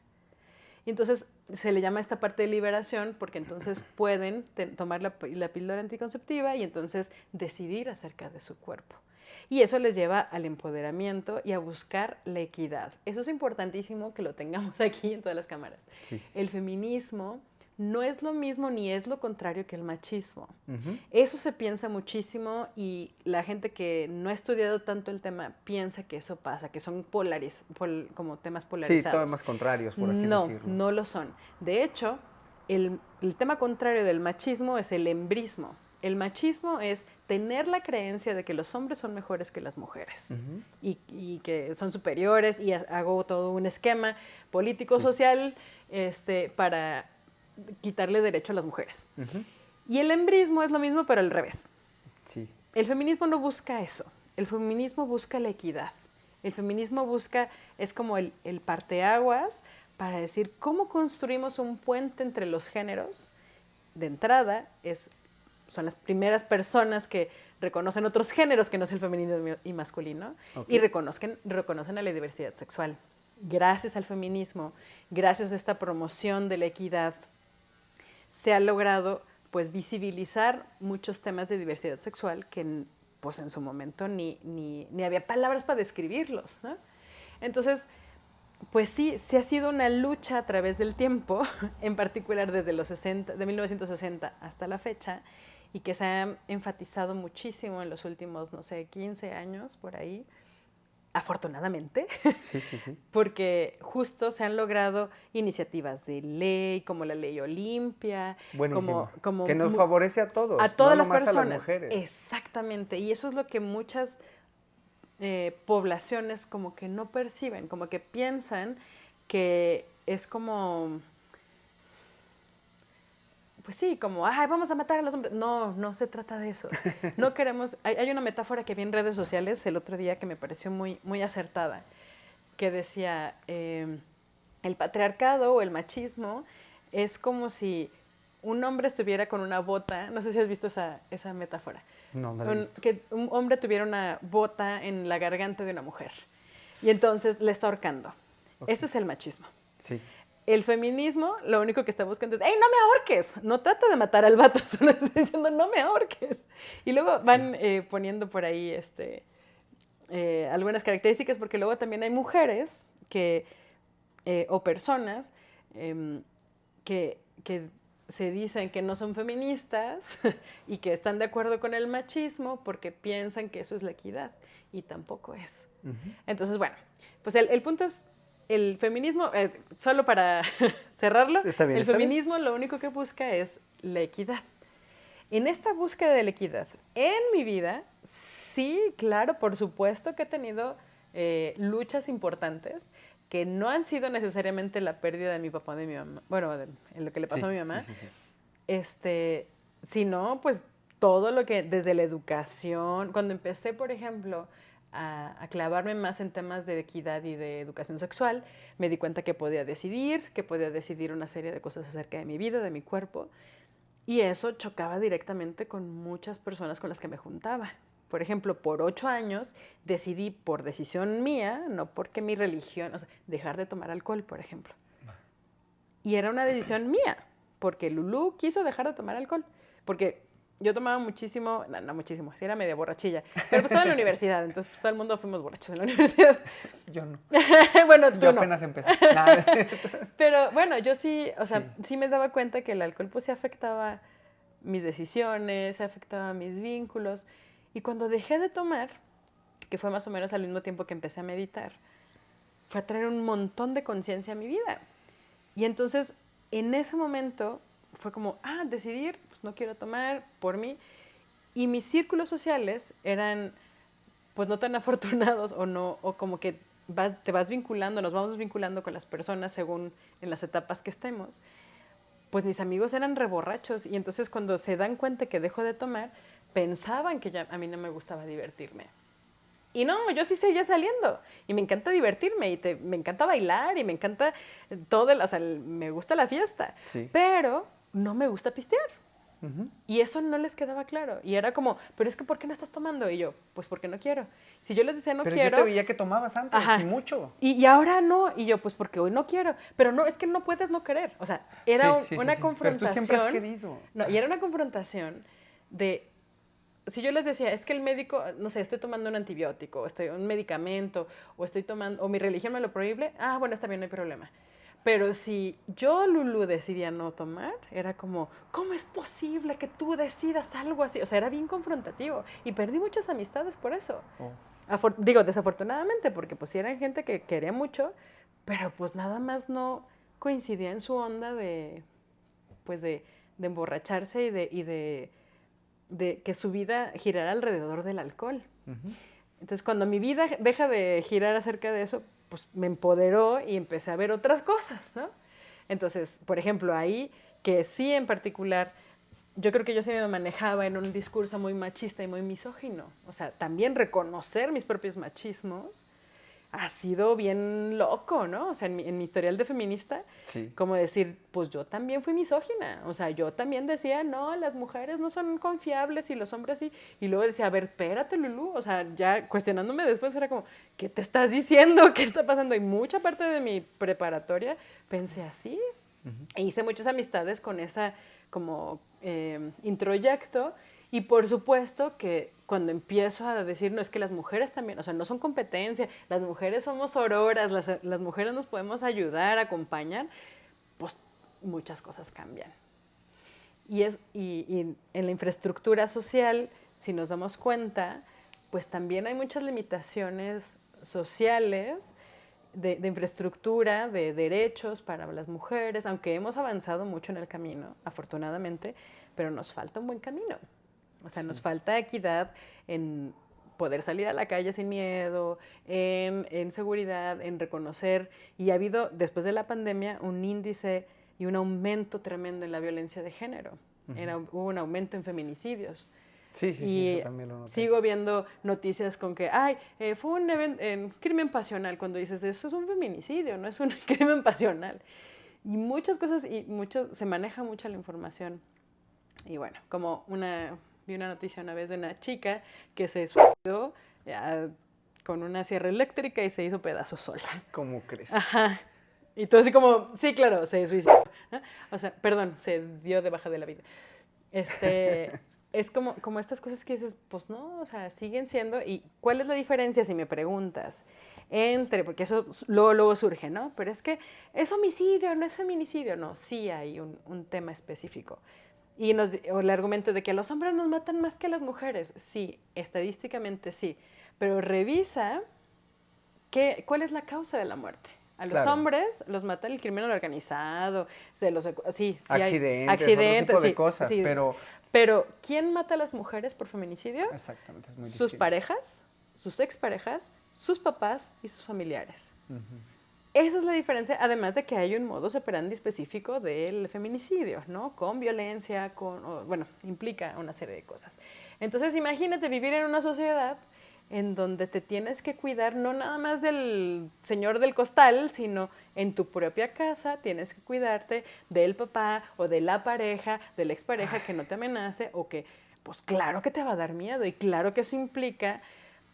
Y entonces se le llama esta parte de liberación porque entonces pueden tomar la píldora anticonceptiva y entonces decidir acerca de su cuerpo. Y eso les lleva al empoderamiento y a buscar la equidad. Eso es importantísimo que lo tengamos aquí en todas las cámaras. Sí. El feminismo no es lo mismo ni es lo contrario que el machismo. Eso se piensa muchísimo y la gente que no ha estudiado tanto el tema piensa que eso pasa, que son como temas polarizados. Sí, temas contrarios, por así decirlo. No lo son. De hecho, el tema contrario del machismo es el embrismo. El machismo es tener la creencia de que los hombres son mejores que las mujeres y que son superiores y hago todo un esquema político, social, para quitarle derecho a las mujeres. Y el embrismo es lo mismo, pero al revés. Sí. El feminismo no busca eso. El feminismo busca la equidad. El feminismo es como el parteaguas para decir cómo construimos un puente entre los géneros. De entrada, son las primeras personas que reconocen otros géneros que no es el femenino y masculino y reconocen a la diversidad sexual. Gracias al feminismo, gracias a esta promoción de la equidad, se ha logrado pues visibilizar muchos temas de diversidad sexual que pues en su momento ni había palabras para describirlos, ¿no? Entonces, pues sí ha sido una lucha a través del tiempo, en particular desde de 1960 hasta la fecha, y que se ha enfatizado muchísimo en los últimos, 15 años, por ahí, afortunadamente. Sí. Porque justo se han logrado iniciativas de ley, como la ley Olimpia. Buenísimo. Que nos favorece a todos. A todas no las nomás personas. A las mujeres. Exactamente. Y eso es lo que muchas poblaciones como que no perciben, como que piensan que es como... Pues sí, como, ay, vamos a matar a los hombres. No se trata de eso. No queremos... Hay una metáfora que vi en redes sociales el otro día que me pareció muy, muy acertada, que decía, el patriarcado o el machismo es como si un hombre estuviera con una bota, no sé si has visto esa metáfora. No la he visto. Que un hombre tuviera una bota en la garganta de una mujer y entonces le está ahorcando. Okay. Este es el machismo. Sí. El feminismo lo único que está buscando es, ¡ey, no me ahorques! No trata de matar al vato, solo está diciendo, no me ahorques. Y luego van poniendo por ahí algunas características, porque luego también hay mujeres o personas que se dicen que no son feministas y que están de acuerdo con el machismo porque piensan que eso es la equidad, y tampoco es. Entonces, bueno, pues el punto es, el feminismo, solo para cerrarlo, el feminismo lo único que busca es la equidad. En esta búsqueda de la equidad, en mi vida, sí, claro, por supuesto que he tenido luchas importantes que no han sido necesariamente la pérdida de mi papá o de mi mamá, bueno, en lo que le pasó a mi mamá, sino pues todo lo que, desde la educación, cuando empecé, por ejemplo, a clavarme más en temas de equidad y de educación sexual, me di cuenta que podía decidir una serie de cosas acerca de mi vida, de mi cuerpo, y eso chocaba directamente con muchas personas con las que me juntaba. Por ejemplo, por 8 años decidí, por decisión mía, no porque mi religión, dejar de tomar alcohol, por ejemplo. Y era una decisión mía, porque Lulú quiso dejar de tomar alcohol, porque yo tomaba muchísimo, no muchísimo, sí era media borrachilla, pero pues estaba en la universidad, entonces pues todo el mundo fuimos borrachos en la universidad. Yo no. Bueno, tú yo no. apenas empecé. Pero bueno, yo sí, sí me daba cuenta que el alcohol pues sí afectaba mis decisiones, afectaba mis vínculos, y cuando dejé de tomar, que fue más o menos al mismo tiempo que empecé a meditar, fue a traer un montón de conciencia a mi vida. Y entonces, en ese momento, fue como, decidir, pues no quiero tomar por mí. Y mis círculos sociales eran, pues no tan afortunados, o como que te vas vinculando, nos vamos vinculando con las personas según en las etapas que estemos. Pues mis amigos eran reborrachos, y entonces cuando se dan cuenta que dejo de tomar, pensaban que ya a mí no me gustaba divertirme. Y no, yo sí seguía saliendo, y me encanta divertirme, y me encanta bailar, y me encanta me gusta la fiesta, pero no me gusta pistear. Y eso no les quedaba claro. Y era como, pero es que ¿por qué no estás tomando? Y yo, pues porque no quiero. Si yo les decía no quiero... Pero yo te veía que tomabas antes, y mucho. Y ahora no. Y yo, pues porque hoy no quiero. Pero no, es que no puedes no querer. O sea, era una confrontación. Pero tú siempre has querido. No, y era una confrontación de... Si yo les decía, es que el médico, no sé, estoy tomando un antibiótico, un medicamento, o estoy tomando, o mi religión me lo prohíbe, bueno, está bien, no hay problema. Pero si yo, Lulú, decidía no tomar, era como, ¿cómo es posible que tú decidas algo así? O sea, era bien confrontativo. Y perdí muchas amistades por eso. Digo, desafortunadamente, porque pues sí eran gente que quería mucho, pero pues nada más no coincidía en su onda de emborracharse y de que su vida girara alrededor del alcohol. Entonces, cuando mi vida deja de girar acerca de eso, pues me empoderó y empecé a ver otras cosas, ¿no? Entonces, por ejemplo, ahí, que sí en particular, yo creo que yo sí me manejaba en un discurso muy machista y muy misógino. O sea, también reconocer mis propios machismos ha sido bien loco, ¿no? O sea, en mi historial de feminista, como decir, pues yo también fui misógina. O sea, yo también decía, no, las mujeres no son confiables y los hombres sí. Y luego decía, a ver, espérate, Lulú. O sea, ya cuestionándome después era como, ¿qué te estás diciendo? ¿Qué está pasando? Y mucha parte de mi preparatoria pensé así. E hice muchas amistades con esa como introyecto. Y por supuesto que cuando empiezo a decir, no, es que las mujeres también, o sea, no son competencia, las mujeres somos sororas, las mujeres nos podemos ayudar, acompañar, pues muchas cosas cambian. Y en la infraestructura social, si nos damos cuenta, pues también hay muchas limitaciones sociales de infraestructura, de derechos para las mujeres, aunque hemos avanzado mucho en el camino, afortunadamente, pero nos falta un buen camino. O sea, nos falta equidad en poder salir a la calle sin miedo, en seguridad, en reconocer. Y ha habido, después de la pandemia, un índice y un aumento tremendo en la violencia de género. Hubo un aumento en feminicidios. Sí, eso también lo noté. Sigo viendo noticias con que, fue un crimen pasional, cuando dices, eso es un feminicidio, no es un crimen pasional. Y muchas cosas, se maneja mucho la información. Y bueno, vi una noticia una vez de una chica que se suicidó con una sierra eléctrica y se hizo pedazos sola. ¿Cómo crees? Ajá. Y todo así como, sí, claro, se suicidó. O sea, perdón, se dio de baja de la vida. Es como estas cosas que dices, pues no, o sea, siguen siendo. ¿Y cuál es la diferencia, si me preguntas, porque eso luego surge, ¿no? Pero es que es homicidio, no es feminicidio. No, sí hay un tema específico. O el argumento de que a los hombres nos matan más que a las mujeres. Sí, estadísticamente sí. Pero revisa cuál es la causa de la muerte. A los hombres los mata el crimen organizado, accidentes, hay otro tipo de cosas, sí. Pero ¿quién mata a las mujeres por feminicidio? Exactamente, es muy Sus distinto. parejas, sus exparejas, sus papás y sus familiares. Esa es la diferencia, además de que hay un modus operandi específico del feminicidio, ¿no? Con violencia, implica una serie de cosas. Entonces, imagínate vivir en una sociedad en donde te tienes que cuidar no nada más del señor del costal, sino en tu propia casa tienes que cuidarte del papá o de la pareja, de la expareja que no te amenace o que, pues claro que te va a dar miedo y claro que eso implica,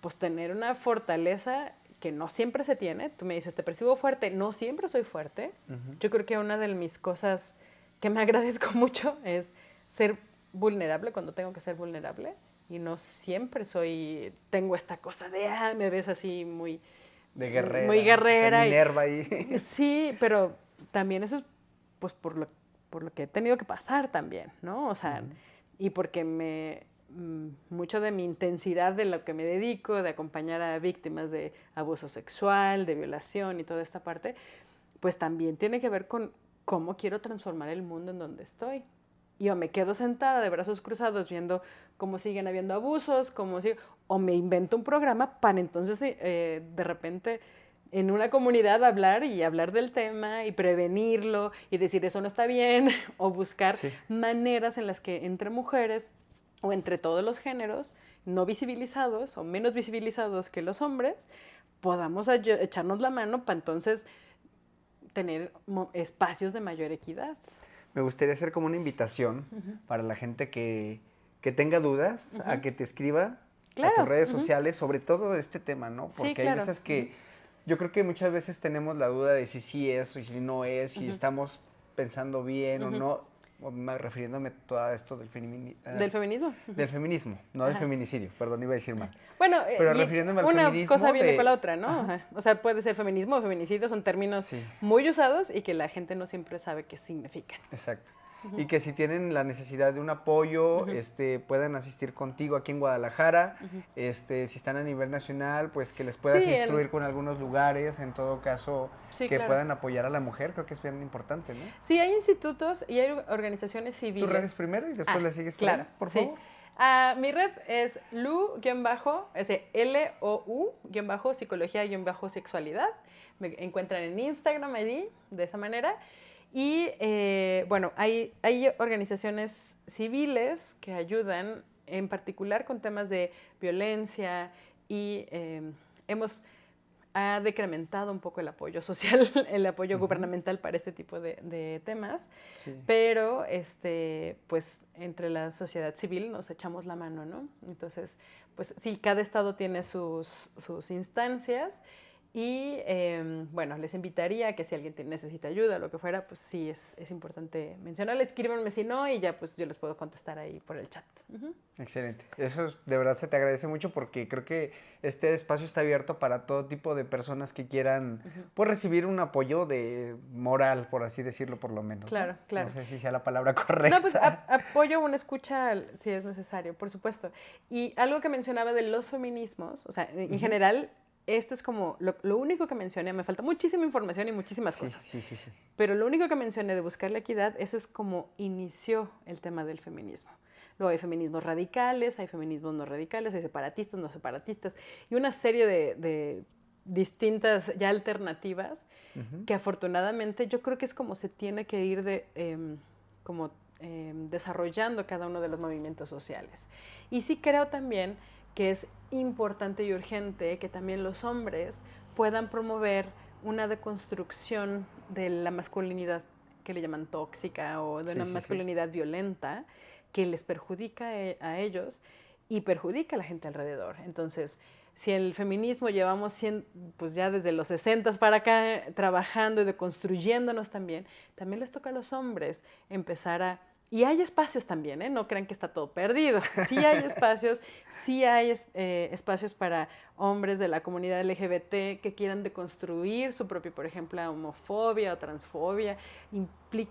pues tener una fortaleza que no siempre se tiene. Tú me dices, te percibo fuerte, no siempre soy fuerte. Yo creo que una de mis cosas que me agradezco mucho es ser vulnerable cuando tengo que ser vulnerable. Y no siempre tengo esta cosa de, me ves así muy... De guerrera. Muy guerrera. De Minerva ahí. Sí, pero también eso es pues por lo que he tenido que pasar también, ¿no? O sea, y porque mucho de mi intensidad de lo que me dedico, de acompañar a víctimas de abuso sexual, de violación y toda esta parte, pues también tiene que ver con cómo quiero transformar el mundo en donde estoy. Y o me quedo sentada de brazos cruzados viendo cómo siguen habiendo abusos, o me invento un programa para entonces de repente en una comunidad hablar del tema y prevenirlo y decir eso no está bien o buscar maneras en las que entre mujeres o entre todos los géneros no visibilizados o menos visibilizados que los hombres podamos echarnos la mano para entonces tener espacios de mayor equidad. Me gustaría hacer como una invitación para la gente que tenga dudas, a que te escriba a tus redes sociales sobre todo este tema, ¿no? Porque hay veces que yo creo que muchas veces tenemos la duda de si sí es o si no es, si estamos pensando bien o no, refiriéndome a todo esto del feminismo. ¿Del feminismo? Del feminismo, no del feminicidio, perdón, iba a decir mal. Bueno, pero refiriéndome al feminismo. Una cosa viene con la otra, ¿no? O sea, puede ser feminismo o feminicidio, son términos muy usados y que la gente no siempre sabe qué significan. Exacto. Y que si tienen la necesidad de un apoyo, puedan asistir contigo aquí en Guadalajara. Si están a nivel nacional, pues que les puedas instruir con algunos lugares, en todo caso, que puedan apoyar a la mujer, creo que es bien importante, ¿no? Sí, hay institutos y hay organizaciones civiles. ¿Tú redes primero y después le sigues por favor? Mi red es Lou-Psicología-Sexualidad. Me encuentran en Instagram allí, de esa manera. Y hay organizaciones civiles que ayudan en particular con temas de violencia y ha decrementado un poco el apoyo social, el apoyo gubernamental para este tipo de temas, pero pues entre la sociedad civil nos echamos la mano, ¿no? Entonces, pues sí, cada estado tiene sus instancias Y bueno, les invitaría a que si alguien necesita ayuda o lo que fuera, pues sí, es importante mencionarle. Escríbanme si no y ya pues yo les puedo contestar ahí por el chat. Excelente. Eso de verdad se te agradece mucho porque creo que este espacio está abierto para todo tipo de personas que quieran pues, recibir un apoyo de moral, por así decirlo, por lo menos. Claro, ¿no? claro. No sé si sea la palabra correcta. No, pues apoyo una escucha si es necesario, por supuesto. Y algo que mencionaba de los feminismos, o sea, en general, esto es como lo único que mencioné, me falta muchísima información y muchísimas cosas. Sí. Pero lo único que mencioné de buscar la equidad, eso es como inició el tema del feminismo. Luego hay feminismos radicales, hay feminismos no radicales, hay separatistas, no separatistas, y una serie de distintas ya alternativas que afortunadamente yo creo que es como se tiene que ir desarrollando cada uno de los movimientos sociales. Y sí creo también que es importante y urgente que también los hombres puedan promover una deconstrucción de la masculinidad que le llaman tóxica o de una masculinidad violenta que les perjudica a ellos y perjudica a la gente alrededor. Entonces, si el feminismo llevamos pues ya desde los 60 para acá trabajando y deconstruyéndonos también les toca a los hombres empezar a... Y hay espacios también, ¿eh? No crean que está todo perdido. Sí hay espacios, espacios para hombres de la comunidad LGBT que quieran deconstruir su propia, por ejemplo, homofobia o transfobia.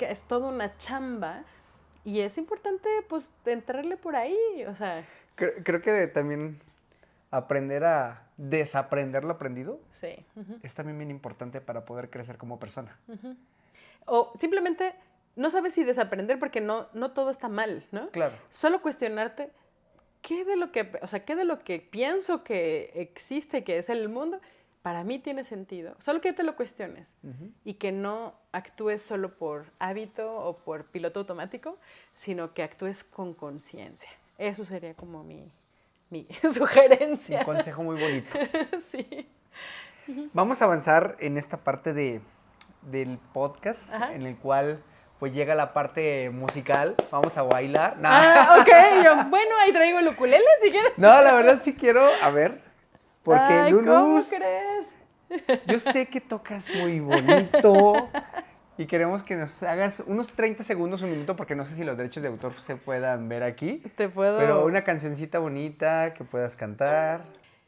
Es toda una chamba y es importante, pues, entrarle por ahí, o sea... Creo que también aprender a desaprender lo aprendido es también bien importante para poder crecer como persona. O simplemente... No sabes si desaprender porque no todo está mal, ¿no? Claro. Solo cuestionarte qué de lo que pienso que existe, que es el mundo, para mí tiene sentido. Solo que te lo cuestiones y que no actúes solo por hábito o por piloto automático, sino que actúes con conciencia. Eso sería como mi sugerencia. Un consejo muy bonito. Sí. Vamos a avanzar en esta parte del podcast en el cual... pues llega la parte musical, vamos a bailar. Ok, bueno, ahí traigo el ukulele si quieres. No, la verdad sí quiero, a ver, porque Lulú, ¿cómo crees? Yo sé que tocas muy bonito y queremos que nos hagas unos 30 segundos, un minuto, porque no sé si los derechos de autor se puedan ver aquí. Te puedo. Pero una cancioncita bonita que puedas cantar.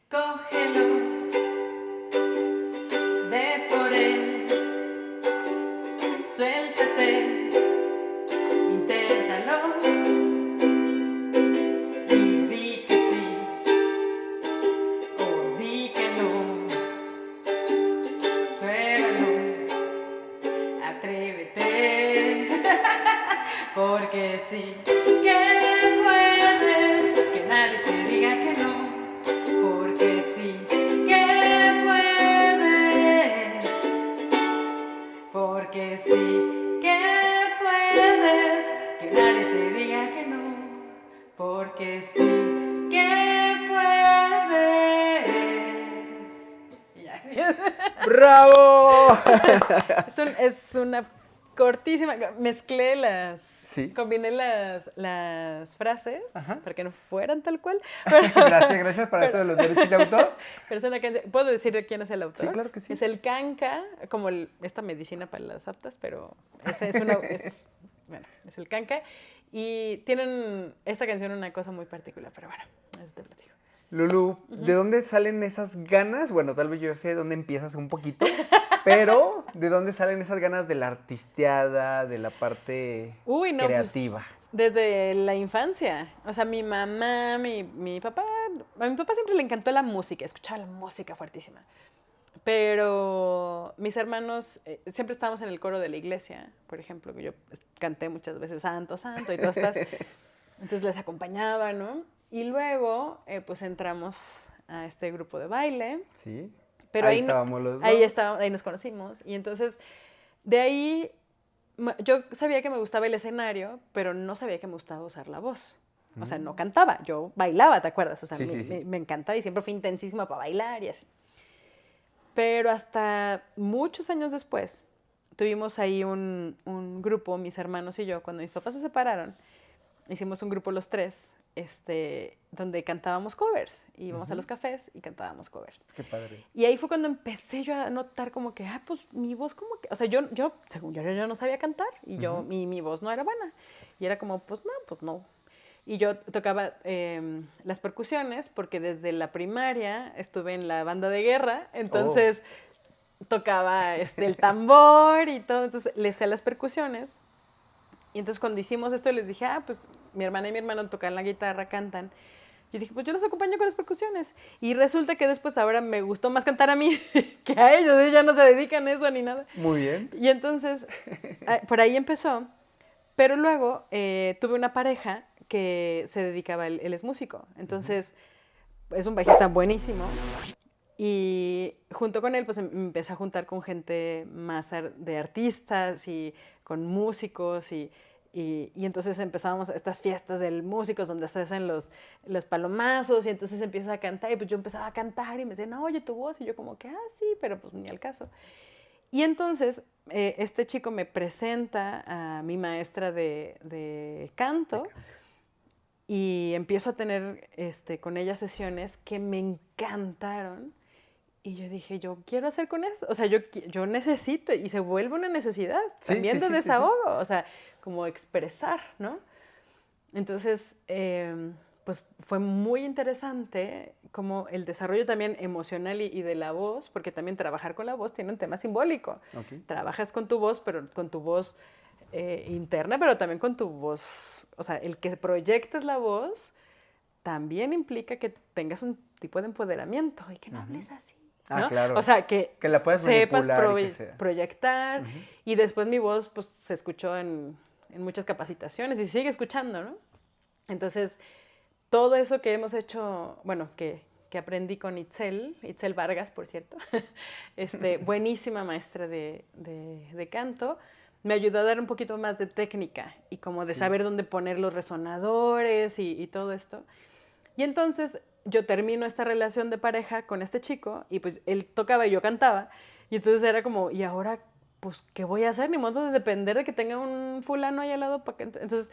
Cógelo, ve por él, suéltate. Inténtalo y di que sí o di que no. Pruébalo, atrévete, porque sí que puedes, que nadie te diga que no, porque sí que puedes, porque sí que puedes, que nadie te diga que no, porque sí que puedes. ¡Bravo! Es una cortísima. Mezclé combiné las frases para que no fueran tal cual. Gracias para eso de los derechos de autor. Pero es una canción. ¿Puedo decir quién es el autor? Sí, claro que sí. Es el canca, como esta medicina para las aptas, pero es el canca. Y tienen esta canción una cosa muy particular, pero bueno, eso te platico. Lulú, ¿de dónde salen esas ganas? Bueno, tal vez yo sé dónde empiezas un poquito, pero ¿de dónde salen esas ganas de la artisteada, de la parte creativa? Pues, desde la infancia. O sea, mi mamá, mi papá, a mi papá siempre le encantó la música, escuchaba la música fuertísima. Pero mis hermanos, siempre estábamos en el coro de la iglesia, por ejemplo, que yo canté muchas veces Santo, Santo y todas estas. Entonces les acompañaba, ¿no? Y luego, pues entramos a este grupo de baile. Sí. Pero ahí estábamos los dos. Ahí nos conocimos. Y entonces, de ahí, yo sabía que me gustaba el escenario, pero no sabía que me gustaba usar la voz. O sea, no cantaba, yo bailaba, ¿te acuerdas? O sea, me encantaba y siempre fui intensísima para bailar y así. Pero hasta muchos años después, tuvimos ahí un grupo, mis hermanos y yo, cuando mis papás se separaron, hicimos un grupo los tres, donde cantábamos covers. Íbamos a los cafés y cantábamos covers. Qué padre. Y ahí fue cuando empecé yo a notar como que, pues mi voz como que... O sea, yo según yo no sabía cantar y mi voz no era buena. Y era como, pues no. Y yo tocaba las percusiones porque desde la primaria estuve en la banda de guerra. Entonces tocaba el tambor y todo. Entonces le sé las percusiones. Y entonces cuando hicimos esto les dije, pues mi hermana y mi hermano tocan la guitarra, cantan. Yo dije, pues yo los acompaño con las percusiones. Y resulta que después ahora me gustó más cantar a mí que a ellos. Ellos ya no se dedican a eso ni nada. Muy bien. Y entonces, por ahí empezó. Pero luego tuve una pareja que se dedicaba, él es músico. Entonces, es un bajista buenísimo. Y junto con él, pues empecé a juntar con gente más de artistas y con músicos y entonces empezábamos estas fiestas del músicos donde se hacen los palomazos y entonces empiezas a cantar y pues yo empezaba a cantar y me decían, no, oye, tu voz. Y yo como que, sí, pero pues ni al caso. Y entonces este chico me presenta a mi maestra de canto. Y empiezo a tener con ella sesiones que me encantaron. Y yo dije, yo quiero hacer con eso. O sea, yo necesito, y se vuelve una necesidad también de desahogo. O sea, como expresar, ¿no? Entonces, pues fue muy interesante como el desarrollo también emocional y de la voz, porque también trabajar con la voz tiene un tema simbólico. Okay. Trabajas con tu voz, pero con tu voz interna, pero también con tu voz. O sea, el que proyectes la voz también implica que tengas un tipo de empoderamiento y que no hables así. ¿no? Claro. O sea, que la puedas sepas manipular proyectar. Y después mi voz pues, se escuchó en muchas capacitaciones y sigue escuchando, ¿no? Entonces, todo eso que hemos hecho, bueno, que aprendí con Itzel Vargas, por cierto, buenísima maestra de canto, me ayudó a dar un poquito más de técnica y como de saber dónde poner los resonadores y todo esto. Y entonces yo termino esta relación de pareja con este chico y pues él tocaba y yo cantaba. Y entonces era como, ¿y ahora pues qué voy a hacer? Ni modo de depender de que tenga un fulano ahí al lado. Entonces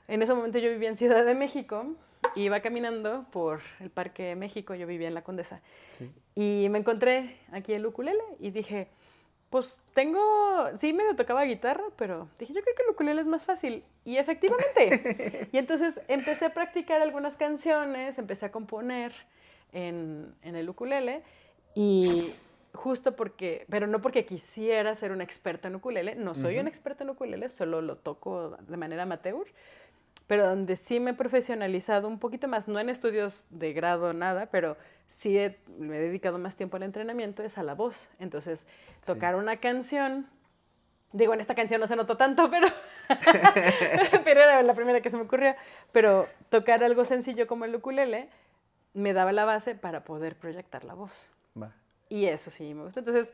en ese momento yo vivía en Ciudad de México, iba caminando por el Parque México, yo vivía en La Condesa. Sí. Y me encontré aquí el ukulele y dije, pues sí medio tocaba guitarra, pero dije, yo creo que el ukulele es más fácil. Y efectivamente. Y entonces empecé a practicar algunas canciones, empecé a componer en el ukulele y justo porque, pero no porque quisiera ser una experta en ukulele, no soy una experta en ukulele, solo lo toco de manera amateur, pero donde sí me he profesionalizado un poquito más, no en estudios de grado, nada, pero sí me he dedicado más tiempo al entrenamiento, es a la voz. Entonces, tocar una canción, digo, en esta canción no se notó tanto, pero era la primera que se me ocurrió, pero tocar algo sencillo como el ukulele me daba la base para poder proyectar la voz. Va. Y eso sí me gusta. Entonces,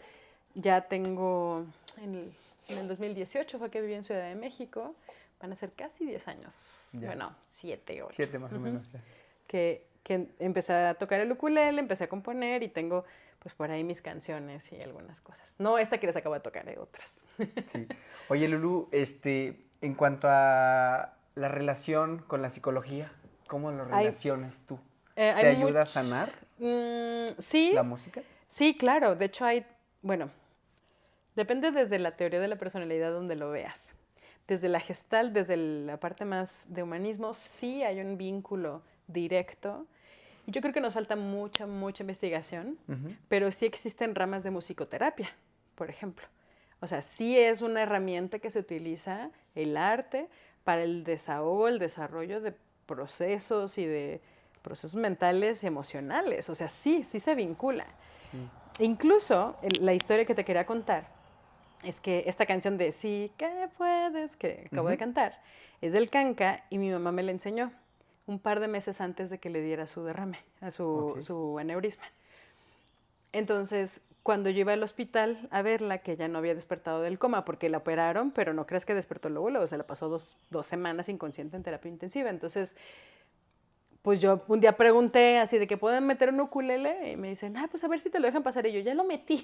ya tengo, en el 2018 fue que viví en Ciudad de México, van a ser casi 10 años. Ya. Bueno, 7, 8. 7 más o menos, ya. Que empecé a tocar el ukulele, empecé a componer y tengo pues por ahí mis canciones y algunas cosas. No esta que les acabo de tocar, otras. Sí. Oye, Lulú, en cuanto a la relación con la psicología, ¿cómo lo relacionas tú? ¿Te ayuda a sanar sí, la música? Sí, claro. De hecho bueno, depende desde la teoría de la personalidad donde lo veas. Desde la Gestalt, desde la parte más de humanismo, sí hay un vínculo directo. Y yo creo que nos falta mucha investigación, pero sí existen ramas de musicoterapia, por ejemplo. O sea, sí es una herramienta que se utiliza el arte para el desahogo, el desarrollo de procesos y de procesos mentales y emocionales. O sea, sí se vincula. Sí. Incluso la historia que te quería contar es que esta canción de Sí que puedes, que acabo de cantar, es del Canca y mi mamá me la enseñó un par de meses antes de que le diera su derrame, su aneurisma. Entonces, cuando yo iba al hospital a verla, que ya no había despertado del coma, porque la operaron, pero no crees que despertó luego, se la pasó dos semanas inconsciente en terapia intensiva. Entonces, pues yo un día pregunté así de que pueden meter un ukulele y me dicen, pues a ver si te lo dejan pasar. Y yo, ya lo metí.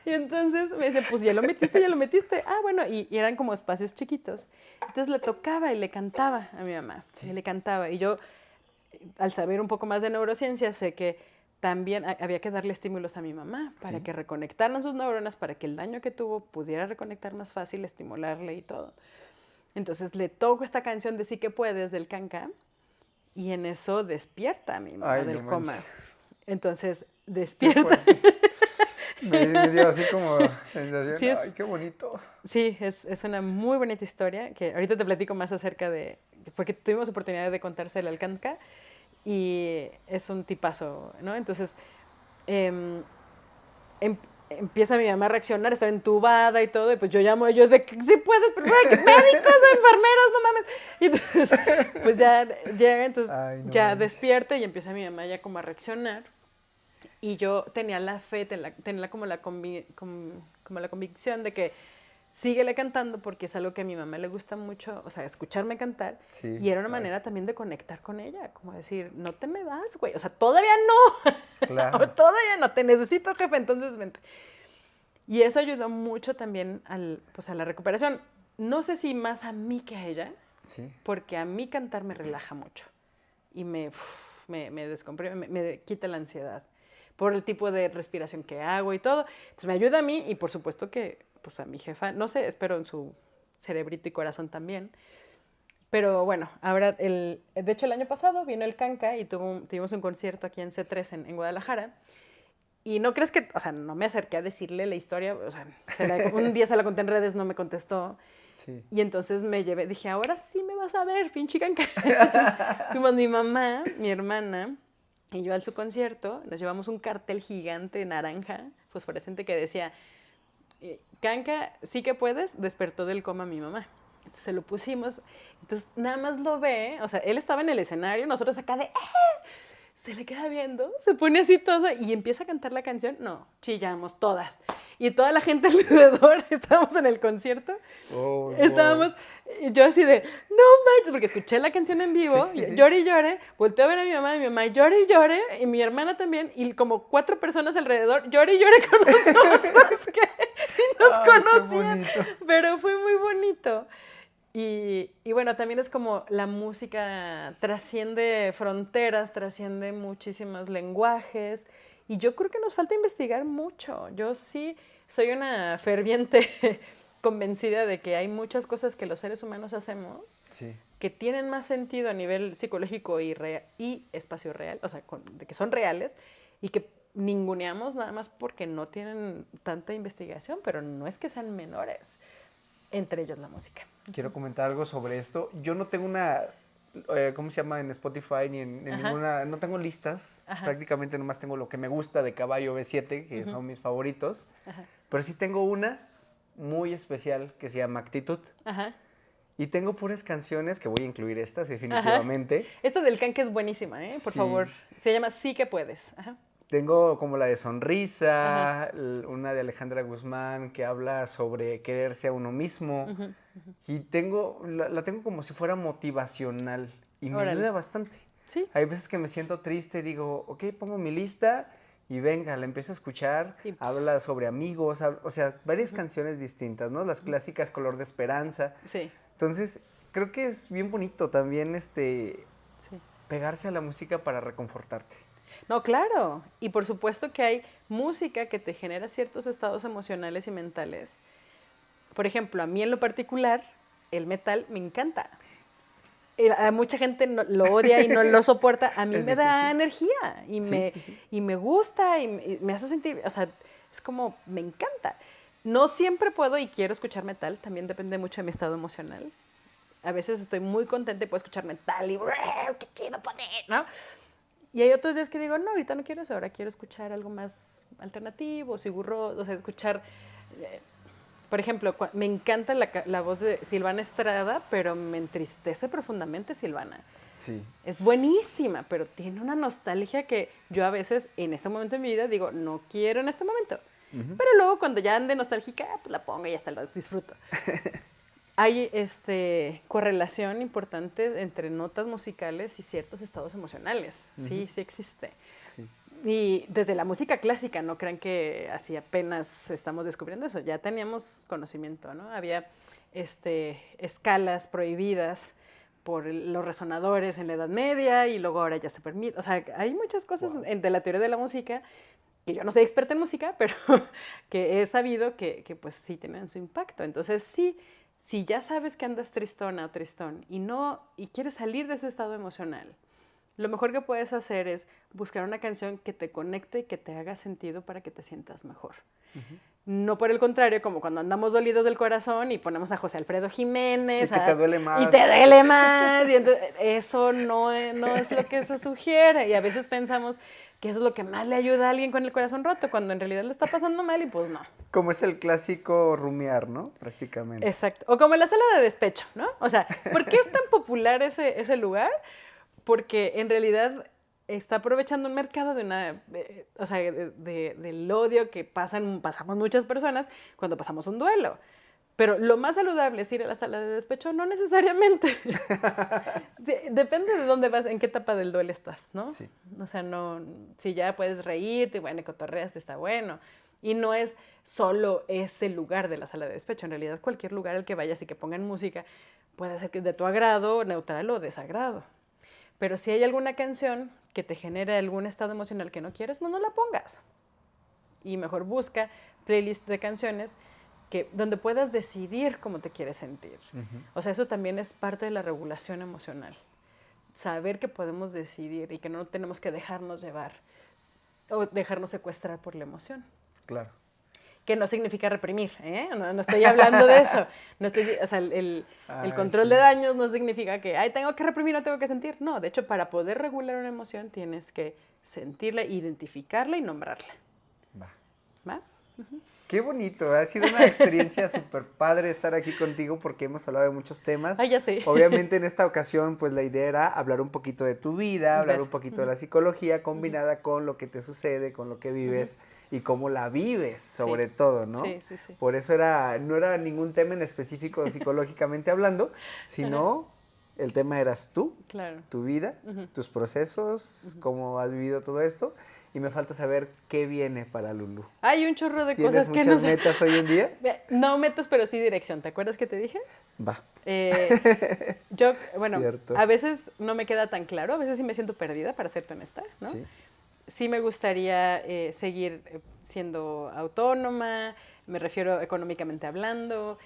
Y entonces me dice, pues ya lo metiste. Bueno, y eran como espacios chiquitos. Entonces le tocaba y le cantaba a mi mamá. Sí. Y le cantaba. Y yo, al saber un poco más de neurociencia, sé que también había que darle estímulos a mi mamá para que reconectaran sus neuronas, para que el daño que tuvo pudiera reconectar más fácil, estimularle y todo. Entonces le toco esta canción de Sí que puedes del Canca y en eso despierta a mi mamá del coma. Entonces despierta. Me dio así como sensación, sí, ¡ay, qué bonito! Sí, es una muy bonita historia que ahorita te platico más acerca de, porque tuvimos oportunidad de contársela al Canca y es un tipazo, ¿no? Entonces, empieza mi mamá a reaccionar, estaba entubada y todo, y pues yo llamo a ellos de que sí puedes, pero médicos, enfermeros, no mames. Y entonces, pues ya llega, entonces ya despierta y empieza mi mamá ya como a reaccionar. Y yo tenía la fe, tenía como la convicción de que síguele cantando porque es algo que a mi mamá le gusta mucho, o sea, escucharme cantar. Sí, y era una manera también de conectar con ella, como decir, no te me vas, güey, o sea, todavía no. Claro. Todavía no, te necesito, jefe, entonces vente. Y eso ayudó mucho también a la recuperación. No sé si más a mí que a ella, porque a mí cantar me relaja mucho y me descomprime, me quita la ansiedad por el tipo de respiración que hago y todo. Entonces me ayuda a mí y por supuesto que pues a mi jefa, no sé, espero en su cerebrito y corazón también. Pero bueno, ahora, de hecho el año pasado vino el Canca y tuvimos un concierto aquí en C3 en Guadalajara. Y no crees que, o sea, no me acerqué a decirle la historia, o sea, un día se la conté en redes, no me contestó. Sí. Y entonces me llevé, dije, ahora sí me vas a ver, pinche Canca. Fuimos mi mamá, mi hermana y yo a su concierto, nos llevamos un cartel gigante naranja, fosforescente, que decía, Canca, sí que puedes, despertó del coma mi mamá. Entonces se lo pusimos, entonces nada más lo ve, o sea, él estaba en el escenario, nosotros acá de, se le queda viendo, se pone así todo y empieza a cantar la canción. No, chillamos todas. Y toda la gente alrededor, estábamos en el concierto, estábamos, yo así de, no manches, porque escuché la canción en vivo, llore y llore, volteé a ver a mi mamá llore y llore, y mi hermana también, y como 4 personas alrededor, llore y llore con nosotros, que nos conocían, pero fue muy bonito. Y bueno, también es como la música trasciende fronteras, trasciende muchísimos lenguajes y yo creo que nos falta investigar mucho. Yo sí soy una ferviente convencida de que hay muchas cosas que los seres humanos hacemos que tienen más sentido a nivel psicológico y espacio real, o sea, de que son reales y que ninguneamos nada más porque no tienen tanta investigación, pero no es que sean menores. Entre ellos la música. Quiero comentar algo sobre esto. Yo no tengo una, ¿cómo se llama? En Spotify ni en ninguna, no tengo listas. Prácticamente nomás tengo lo que me gusta de Caballo B7, que son mis favoritos. Pero sí tengo una muy especial que se llama Actitud. Y tengo puras canciones, que voy a incluir estas definitivamente. Esta del Canca es buenísima, por favor. Se llama Sí que puedes. Tengo como la de Sonrisa, una de Alejandra Guzmán que habla sobre quererse a uno mismo. Y la tengo como si fuera motivacional y me ayuda bastante. ¿Sí? Hay veces que me siento triste y digo, ok, pongo mi lista y venga, la empiezo a escuchar. Habla sobre amigos, o sea, varias canciones distintas, ¿no? Las clásicas Color de Esperanza. Sí. Entonces, creo que es bien bonito también pegarse a la música para reconfortarte. No, claro. Y por supuesto que hay música que te genera ciertos estados emocionales y mentales. Por ejemplo, a mí en lo particular, el metal me encanta. A mucha gente lo odia y no lo soporta. A mí me da energía y me gusta y me hace sentir, o sea, es como, me encanta. No siempre puedo y quiero escuchar metal, también depende mucho de mi estado emocional. A veces estoy muy contenta y puedo escuchar metal y ¡qué chido poner!, ¿no? Y hay otros días que digo, no, ahorita no quiero eso, ahora quiero escuchar algo más alternativo, sigurro, o sea, escuchar, por ejemplo, me encanta la voz de Silvana Estrada, pero me entristece profundamente Silvana. Sí. Es buenísima, pero tiene una nostalgia que yo a veces, en este momento de mi vida, digo, no quiero en este momento. Pero luego cuando ya ande nostálgica, pues la pongo y hasta la disfruto. hay correlación importante entre notas musicales y ciertos estados emocionales. Sí, sí existe. Sí. Y desde la música clásica, no crean que así apenas estamos descubriendo eso, ya teníamos conocimiento, ¿no? Había escalas prohibidas por los resonadores en la Edad Media y luego ahora ya se permite. O sea, hay muchas cosas de la teoría de la música, que yo no soy experta en música, pero que he sabido que pues sí tienen su impacto. Entonces sí, si ya sabes que andas tristona o tristón y quieres salir de ese estado emocional, lo mejor que puedes hacer es buscar una canción que te conecte y que te haga sentido para que te sientas mejor. No por el contrario, como cuando andamos dolidos del corazón y ponemos a José Alfredo Jiménez. Y que te duele más. Y te duele más. Y entonces, eso no es lo que se sugiere. Y a veces pensamos que eso es lo que más le ayuda a alguien con el corazón roto, cuando en realidad le está pasando mal y pues no. Como es el clásico rumiar, ¿no? Prácticamente. Exacto. O como la sala de despecho, ¿no? O sea, ¿por qué es tan popular ese lugar? Porque en realidad está aprovechando un mercado del odio que pasamos muchas personas cuando pasamos un duelo. Pero lo más saludable es ir a la sala de despecho, no necesariamente. Depende de dónde vas, en qué etapa del duelo estás, ¿no? Sí. O sea, no, si ya puedes reírte, bueno, cotorreas, está bueno. Y no es solo ese lugar de la sala de despecho. En realidad, cualquier lugar al que vayas y que pongan música puede ser que de tu agrado, neutral o desagrado. Pero si hay alguna canción que te genere algún estado emocional que no quieres, no la pongas. Y mejor busca playlists de canciones donde puedas decidir cómo te quieres sentir. O sea, eso también es parte de la regulación emocional. Saber que podemos decidir y que no tenemos que dejarnos llevar o dejarnos secuestrar por la emoción. Claro. Que no significa reprimir, ¿eh? No estoy hablando de eso. O sea, el control de daños no significa que, tengo que reprimir, no tengo que sentir. No, de hecho, para poder regular una emoción tienes que sentirla, identificarla y nombrarla. ¿Va? Qué bonito, ha sido una experiencia súper padre estar aquí contigo porque hemos hablado de muchos temas. Ya sé. Obviamente en esta ocasión pues la idea era hablar un poquito de tu vida, hablar un poquito de la psicología combinada con lo que te sucede, con lo que vives y cómo la vives sobre todo, ¿no? Sí. Por eso no era ningún tema en específico psicológicamente hablando, sino el tema eras tú, claro, tu vida, tus procesos, cómo has vivido todo esto. Y me falta saber qué viene para Lulú. Hay un chorro de cosas que no sé. ¿Tienes muchas metas hoy en día? No metas, pero sí dirección. ¿Te acuerdas que te dije? Va. Yo, bueno, Cierto. A veces no me queda tan claro. A veces sí me siento perdida, para serte honesta, ¿no? Sí me gustaría seguir siendo autónoma, me refiero económicamente hablando,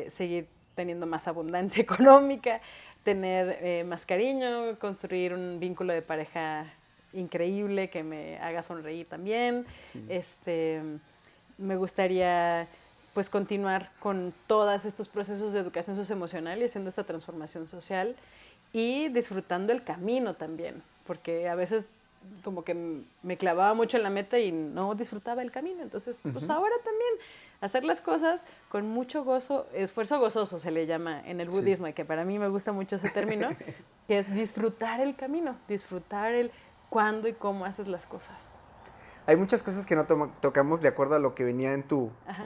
seguir teniendo más abundancia económica, tener más cariño, construir un vínculo de pareja increíble que me haga sonreír también. Sí. Me gustaría pues continuar con todos estos procesos de educación socioemocional y haciendo esta transformación social y disfrutando el camino también, porque a veces como que me clavaba mucho en la meta y no disfrutaba el camino. Entonces, pues ahora también hacer las cosas con mucho gozo, esfuerzo gozoso se le llama en el budismo, y que para mí me gusta mucho ese término, que es disfrutar el camino, disfrutar el cuándo y cómo haces las cosas. Hay muchas cosas que no tocamos de acuerdo a lo que venía en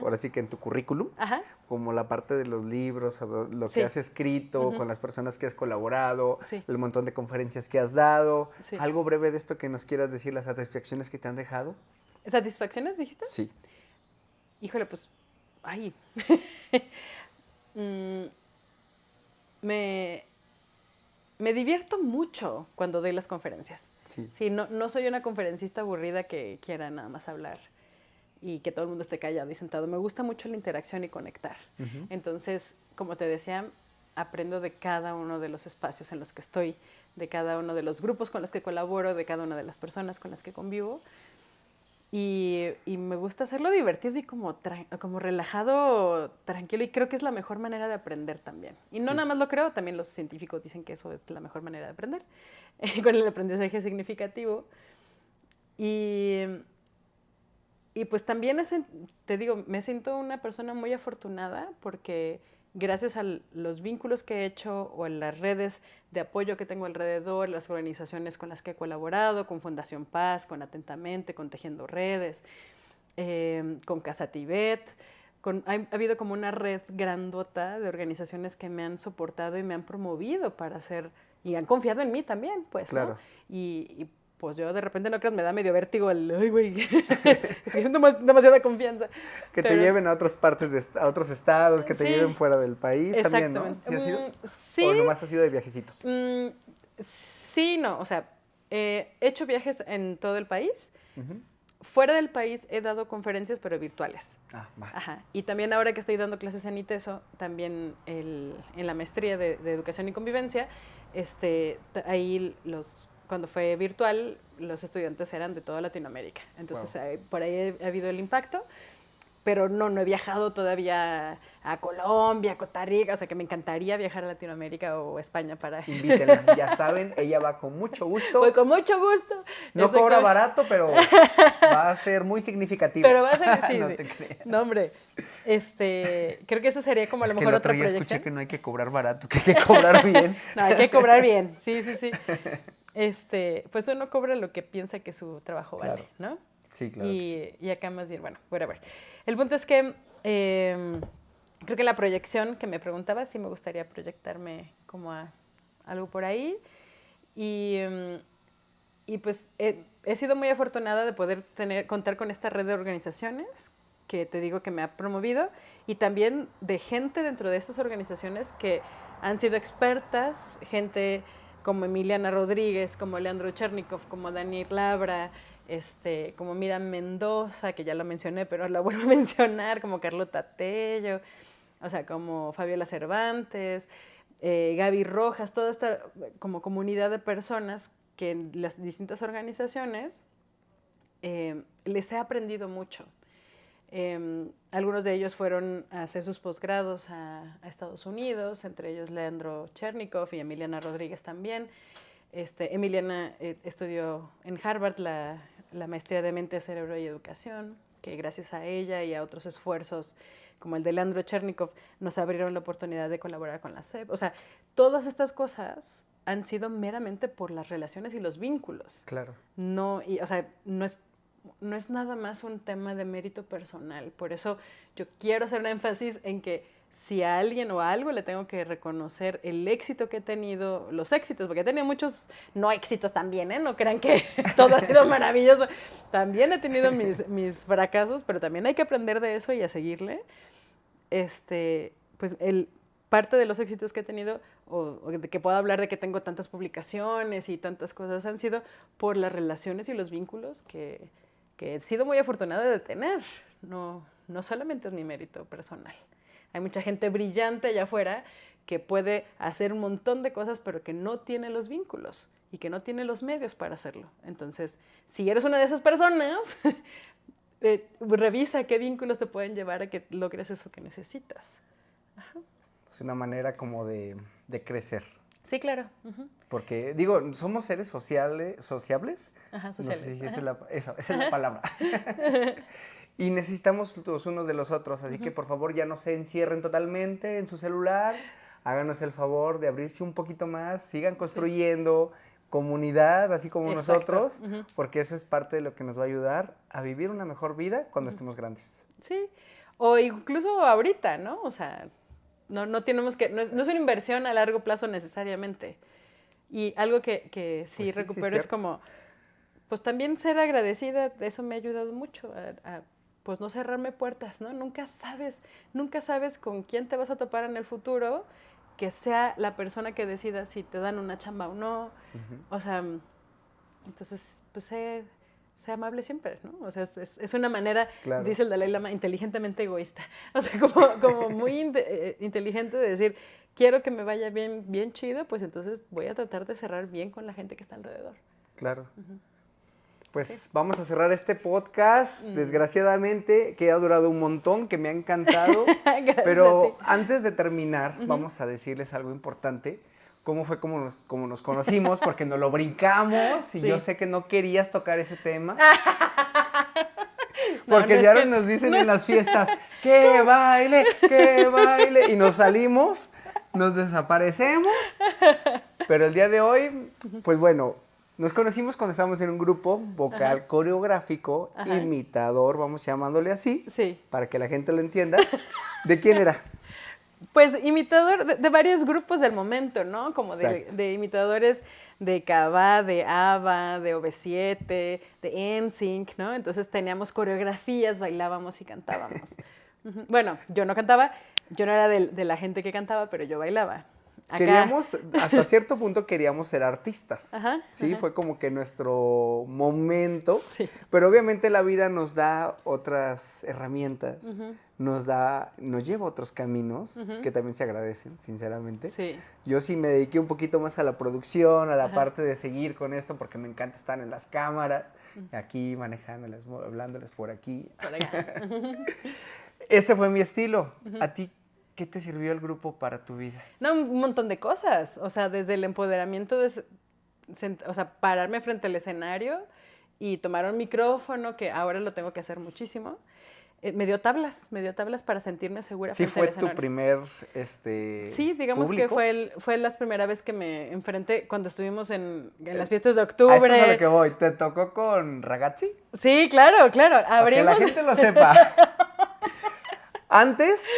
ahora sí que en tu currículum, como la parte de los libros, lo que has escrito, con las personas que has colaborado, el montón de conferencias que has dado. ¿Algo breve de esto que nos quieras decir, las satisfacciones que te han dejado? ¿Satisfacciones dijiste? Sí. Híjole, pues, me divierto mucho cuando doy las conferencias. Sí, no soy una conferencista aburrida que quiera nada más hablar y que todo el mundo esté callado y sentado. Me gusta mucho la interacción y conectar. Entonces, como te decía, aprendo de cada uno de los espacios en los que estoy, de cada uno de los grupos con los que colaboro, de cada una de las personas con las que convivo. Y me gusta hacerlo divertido y como relajado, tranquilo, y creo que es la mejor manera de aprender también. Y no nada más lo creo, también los científicos dicen que eso es la mejor manera de aprender, con el aprendizaje significativo. Y pues también, te digo, me siento una persona muy afortunada porque gracias a los vínculos que he hecho o a las redes de apoyo que tengo alrededor, las organizaciones con las que he colaborado, con Fundación Paz, con Atentamente, con Tejiendo Redes, con Casa Tibet, ha habido como una red grandota de organizaciones que me han soportado y me han promovido para hacer, y han confiado en mí también, pues, claro. ¿no? Y pues yo de repente, no creas, me da medio vértigo el, ay, güey, es que demasiada confianza. Que te lleven a otras partes, a otros estados, que te lleven fuera del país también, ¿no? ¿Sí ha sido? Sí. ¿O nomás ha sido de viajecitos? Sí, no, o sea, he hecho viajes en todo el país. Fuera del país he dado conferencias, pero virtuales. Ajá. Y también ahora que estoy dando clases en ITESO, también en la maestría de Educación y Convivencia, ahí cuando fue virtual, los estudiantes eran de toda Latinoamérica. Entonces, por ahí ha habido el impacto. Pero no he viajado todavía a Colombia, a Costa Rica, o sea que me encantaría viajar a Latinoamérica o España para... Invítenla, ya saben, ella va con mucho gusto. Voy con mucho gusto. No cobra barato, pero va a ser muy significativo. Pero va a ser, sí, no sí. te creas. No, hombre, creo que eso sería como a lo mejor el otro día escuché que no hay que cobrar barato, que hay que cobrar bien. No, hay que cobrar bien, sí. Pues uno cobra lo que piensa que su trabajo vale, ¿no? Sí, claro. Y acá más bien, bueno, whatever. El punto es que creo que la proyección que me preguntaba, sí me gustaría proyectarme como a algo por ahí. Y pues he sido muy afortunada de poder contar con esta red de organizaciones que te digo que me ha promovido y también de gente dentro de estas organizaciones que han sido expertas, gente como Emiliana Rodríguez, como Leandro Chernikov, como Daniel Labra, como Miriam Mendoza, que ya la mencioné, pero la vuelvo a mencionar, como Carlota Tello, o sea, como Fabiola Cervantes, Gaby Rojas, toda esta como comunidad de personas que en las distintas organizaciones les he aprendido mucho. Algunos de ellos fueron a hacer sus posgrados a Estados Unidos, entre ellos Leandro Chernikov y Emiliana Rodríguez también. Emiliana estudió en Harvard la maestría de Mente, Cerebro y Educación, que gracias a ella y a otros esfuerzos como el de Leandro Chernikov nos abrieron la oportunidad de colaborar con la SEP. O sea, todas estas cosas han sido meramente por las relaciones y los vínculos. Claro. No es nada más un tema de mérito personal. Por eso yo quiero hacer un énfasis en que si a alguien o a algo le tengo que reconocer el éxito que he tenido, los éxitos, porque he tenido muchos no éxitos también, ¿eh? No crean que todo ha sido maravilloso. También he tenido mis fracasos, pero también hay que aprender de eso y a seguirle. Pues parte de los éxitos que he tenido, o de que puedo hablar de que tengo tantas publicaciones y tantas cosas, han sido por las relaciones y los vínculos que he sido muy afortunada de tener. No solamente es mi mérito personal. Hay mucha gente brillante allá afuera que puede hacer un montón de cosas, pero que no tiene los vínculos y que no tiene los medios para hacerlo. Entonces, si eres una de esas personas, revisa qué vínculos te pueden llevar a que logres eso que necesitas. Ajá. Es una manera como de crecer. Sí, claro. Porque, digo, somos seres sociables. Ajá, sociales. No sé si esa es la palabra. Y necesitamos los unos de los otros, así que por favor ya no se encierren totalmente en su celular, háganos el favor de abrirse un poquito más, sigan construyendo comunidad, así como nosotros, porque eso es parte de lo que nos va a ayudar a vivir una mejor vida cuando estemos grandes. Sí, o incluso ahorita, ¿no? O sea, no tenemos que, no es una inversión a largo plazo necesariamente. Y algo que sí pues recupero es como, pues también ser agradecida, eso me ha ayudado mucho a pues no cerrarme puertas, ¿no? Nunca sabes con quién te vas a topar en el futuro, que sea la persona que decida si te dan una chamba o no. O sea, entonces, pues sé amable siempre, ¿no? O sea, es una manera, claro, dice el Dalai Lama, inteligentemente egoísta. O sea, como muy inteligente de decir, quiero que me vaya bien chido, pues entonces voy a tratar de cerrar bien con la gente que está alrededor. Claro. Pues vamos a cerrar este podcast, desgraciadamente, que ha durado un montón, que me ha encantado. Pero antes de terminar, vamos a decirles algo importante. ¿Cómo fue como nos conocimos? Porque nos lo brincamos y yo sé que no querías tocar ese tema. Porque diario nos dicen en las fiestas, ¡que baile, que baile! Y nos salimos, nos desaparecemos. Pero el día de hoy, pues bueno, Nos conocimos cuando estábamos en un grupo vocal coreográfico, imitador, vamos llamándole así, para que la gente lo entienda. ¿De quién era? Pues imitador de varios grupos del momento, ¿no? Como de imitadores de Cabá, de ABBA, de OV7, de NSYNC, ¿no? Entonces teníamos coreografías, bailábamos y cantábamos. Bueno, yo no cantaba, yo no era de la gente que cantaba, pero yo bailaba. Queríamos, hasta cierto punto queríamos ser artistas, ¿sí? Fue como que nuestro momento, pero obviamente la vida nos da otras herramientas, nos lleva a otros caminos que también se agradecen, sinceramente. Yo sí me dediqué un poquito más a la producción, a la parte de seguir con esto, porque me encanta estar en las cámaras, aquí manejándoles, hablándoles por aquí. Por allá. Ese fue mi estilo. ¿A ti qué te sirvió el grupo para tu vida? No, un montón de cosas. O sea, desde el empoderamiento pararme frente al escenario y tomar un micrófono, que ahora lo tengo que hacer muchísimo. Me dio tablas para sentirme segura frente al escenario. ¿Sí fue tu primer Sí, digamos público? que fue la primera vez que me enfrenté cuando estuvimos en las fiestas de octubre. A eso es a lo que voy. ¿Te tocó con Ragazzi? Sí, claro. Abrimos. Para que la gente lo sepa. Antes,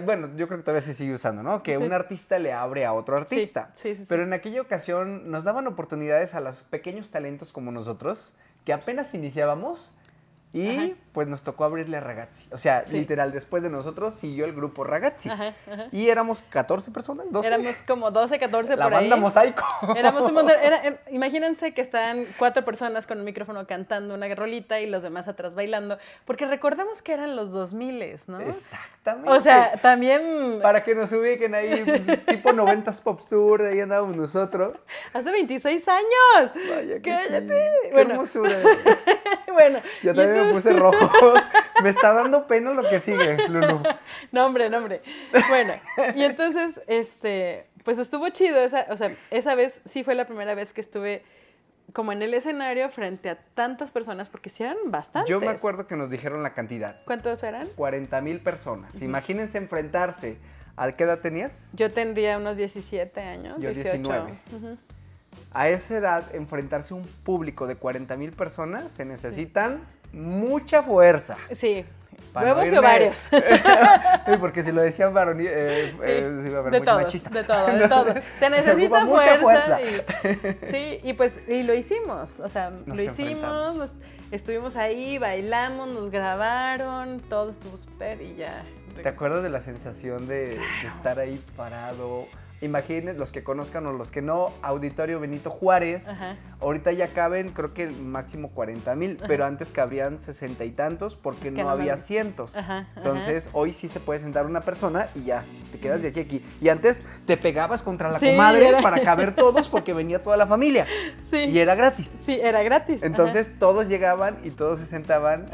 bueno, yo creo que todavía se sigue usando, ¿no? Que un artista le abre a otro artista. Sí. Pero en aquella ocasión nos daban oportunidades a los pequeños talentos como nosotros, que apenas iniciábamos, y pues nos tocó abrirle a Ragazzi. O sea, literal, después de nosotros siguió el grupo Ragazzi. Y éramos 14 personas, 12. Éramos como 12, 14 por ahí. La banda Mosaico. Éramos un montón. Imagínense que están 4 personas con un micrófono cantando una rolita y los demás atrás bailando. Porque recordemos que eran los 2000, ¿no? Exactamente. O sea, también... Para que nos ubiquen ahí, tipo 90s Pop Tour, de ahí andábamos nosotros. ¡Hace 26 años! Vaya que ¡Cállate! Sí. ¡Qué hermosura! Bueno. Yo también me puse rojo. Me está dando pena lo que sigue, Lulu. No, hombre. Bueno, y entonces, pues estuvo chido. Esa vez sí fue la primera vez que estuve como en el escenario frente a tantas personas, porque sí eran bastantes. Yo me acuerdo que nos dijeron la cantidad. ¿Cuántos eran? 40,000 personas. Imagínense enfrentarse. ¿A qué edad tenías? Yo tendría unos 17 años. Yo 18. 19. A esa edad, enfrentarse a un público de 40,000 personas, se necesitan mucha fuerza. Sí, huevos y ovarios. Porque si lo decían varonil, se iba a ver muy machista. De todo. Se necesita mucha fuerza. Y lo hicimos. O sea, lo hicimos, estuvimos ahí, bailamos, nos grabaron, todo estuvo súper y ya. ¿Te acuerdas de la sensación de estar ahí parado? Imaginen, los que conozcan o los que no, Auditorio Benito Juárez, ahorita ya caben, creo que máximo 40,000, pero antes cabrían 60 y tantos porque no había asientos. Entonces, hoy sí se puede sentar una persona y ya, te quedas de aquí a aquí. Y antes te pegabas contra la comadre para caber todos porque venía toda la familia. Y era gratis. Sí, era gratis. Entonces, todos llegaban y todos se sentaban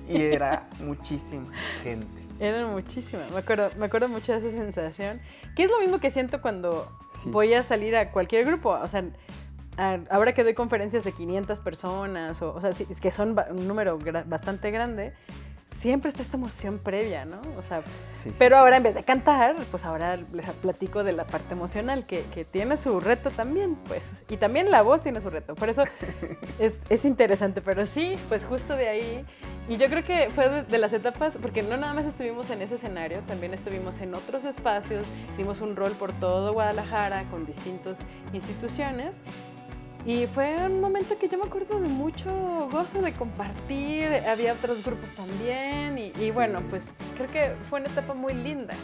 y era muchísima gente. Eran muchísimas, me acuerdo mucho de esa sensación, que es lo mismo que siento cuando voy a salir a cualquier grupo, o sea, ahora que doy conferencias de 500 personas, o sea, es que son un número bastante grande, siempre está esta emoción previa, ¿no? O sea, pero ahora en vez de cantar, pues ahora les platico de la parte emocional, que tiene su reto también, pues, y también la voz tiene su reto, por eso es interesante, pero sí, pues justo de ahí, y yo creo que fue de las etapas, porque no nada más estuvimos en ese escenario, también estuvimos en otros espacios, dimos un rol por todo Guadalajara, con distintas instituciones, y fue un momento que yo me acuerdo de mucho gozo de compartir, había otros grupos también y bueno, pues creo que fue una etapa muy linda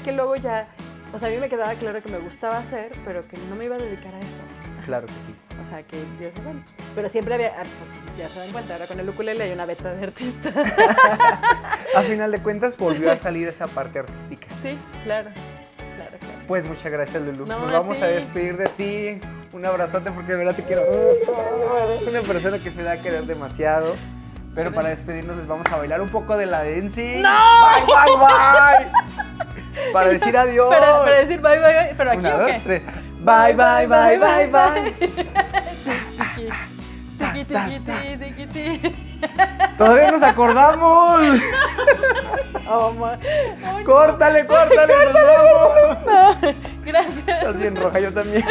que luego ya, o sea, a mí me quedaba claro que me gustaba hacer, pero que no me iba a dedicar a eso. Claro que sí. O sea, que Dios, bueno, pues, pero siempre había, pues ya se dan cuenta, ahora con el ukulele hay una beta de artista. A final de cuentas volvió a salir esa parte artística. Sí, claro. Pues muchas gracias, Lulu. Nos vamos a despedir de ti. Un abrazote porque de verdad te quiero. Una persona que se da a querer demasiado. Pero para despedirnos les vamos a bailar un poco de la de NSYNC. ¡No! ¡Bye! Para decir adiós. Para decir bye, pero aquí 1, 2, 3. Bye. Todavía nos acordamos. Córtale, nos vamos. No, gracias. Estás bien roja, yo también.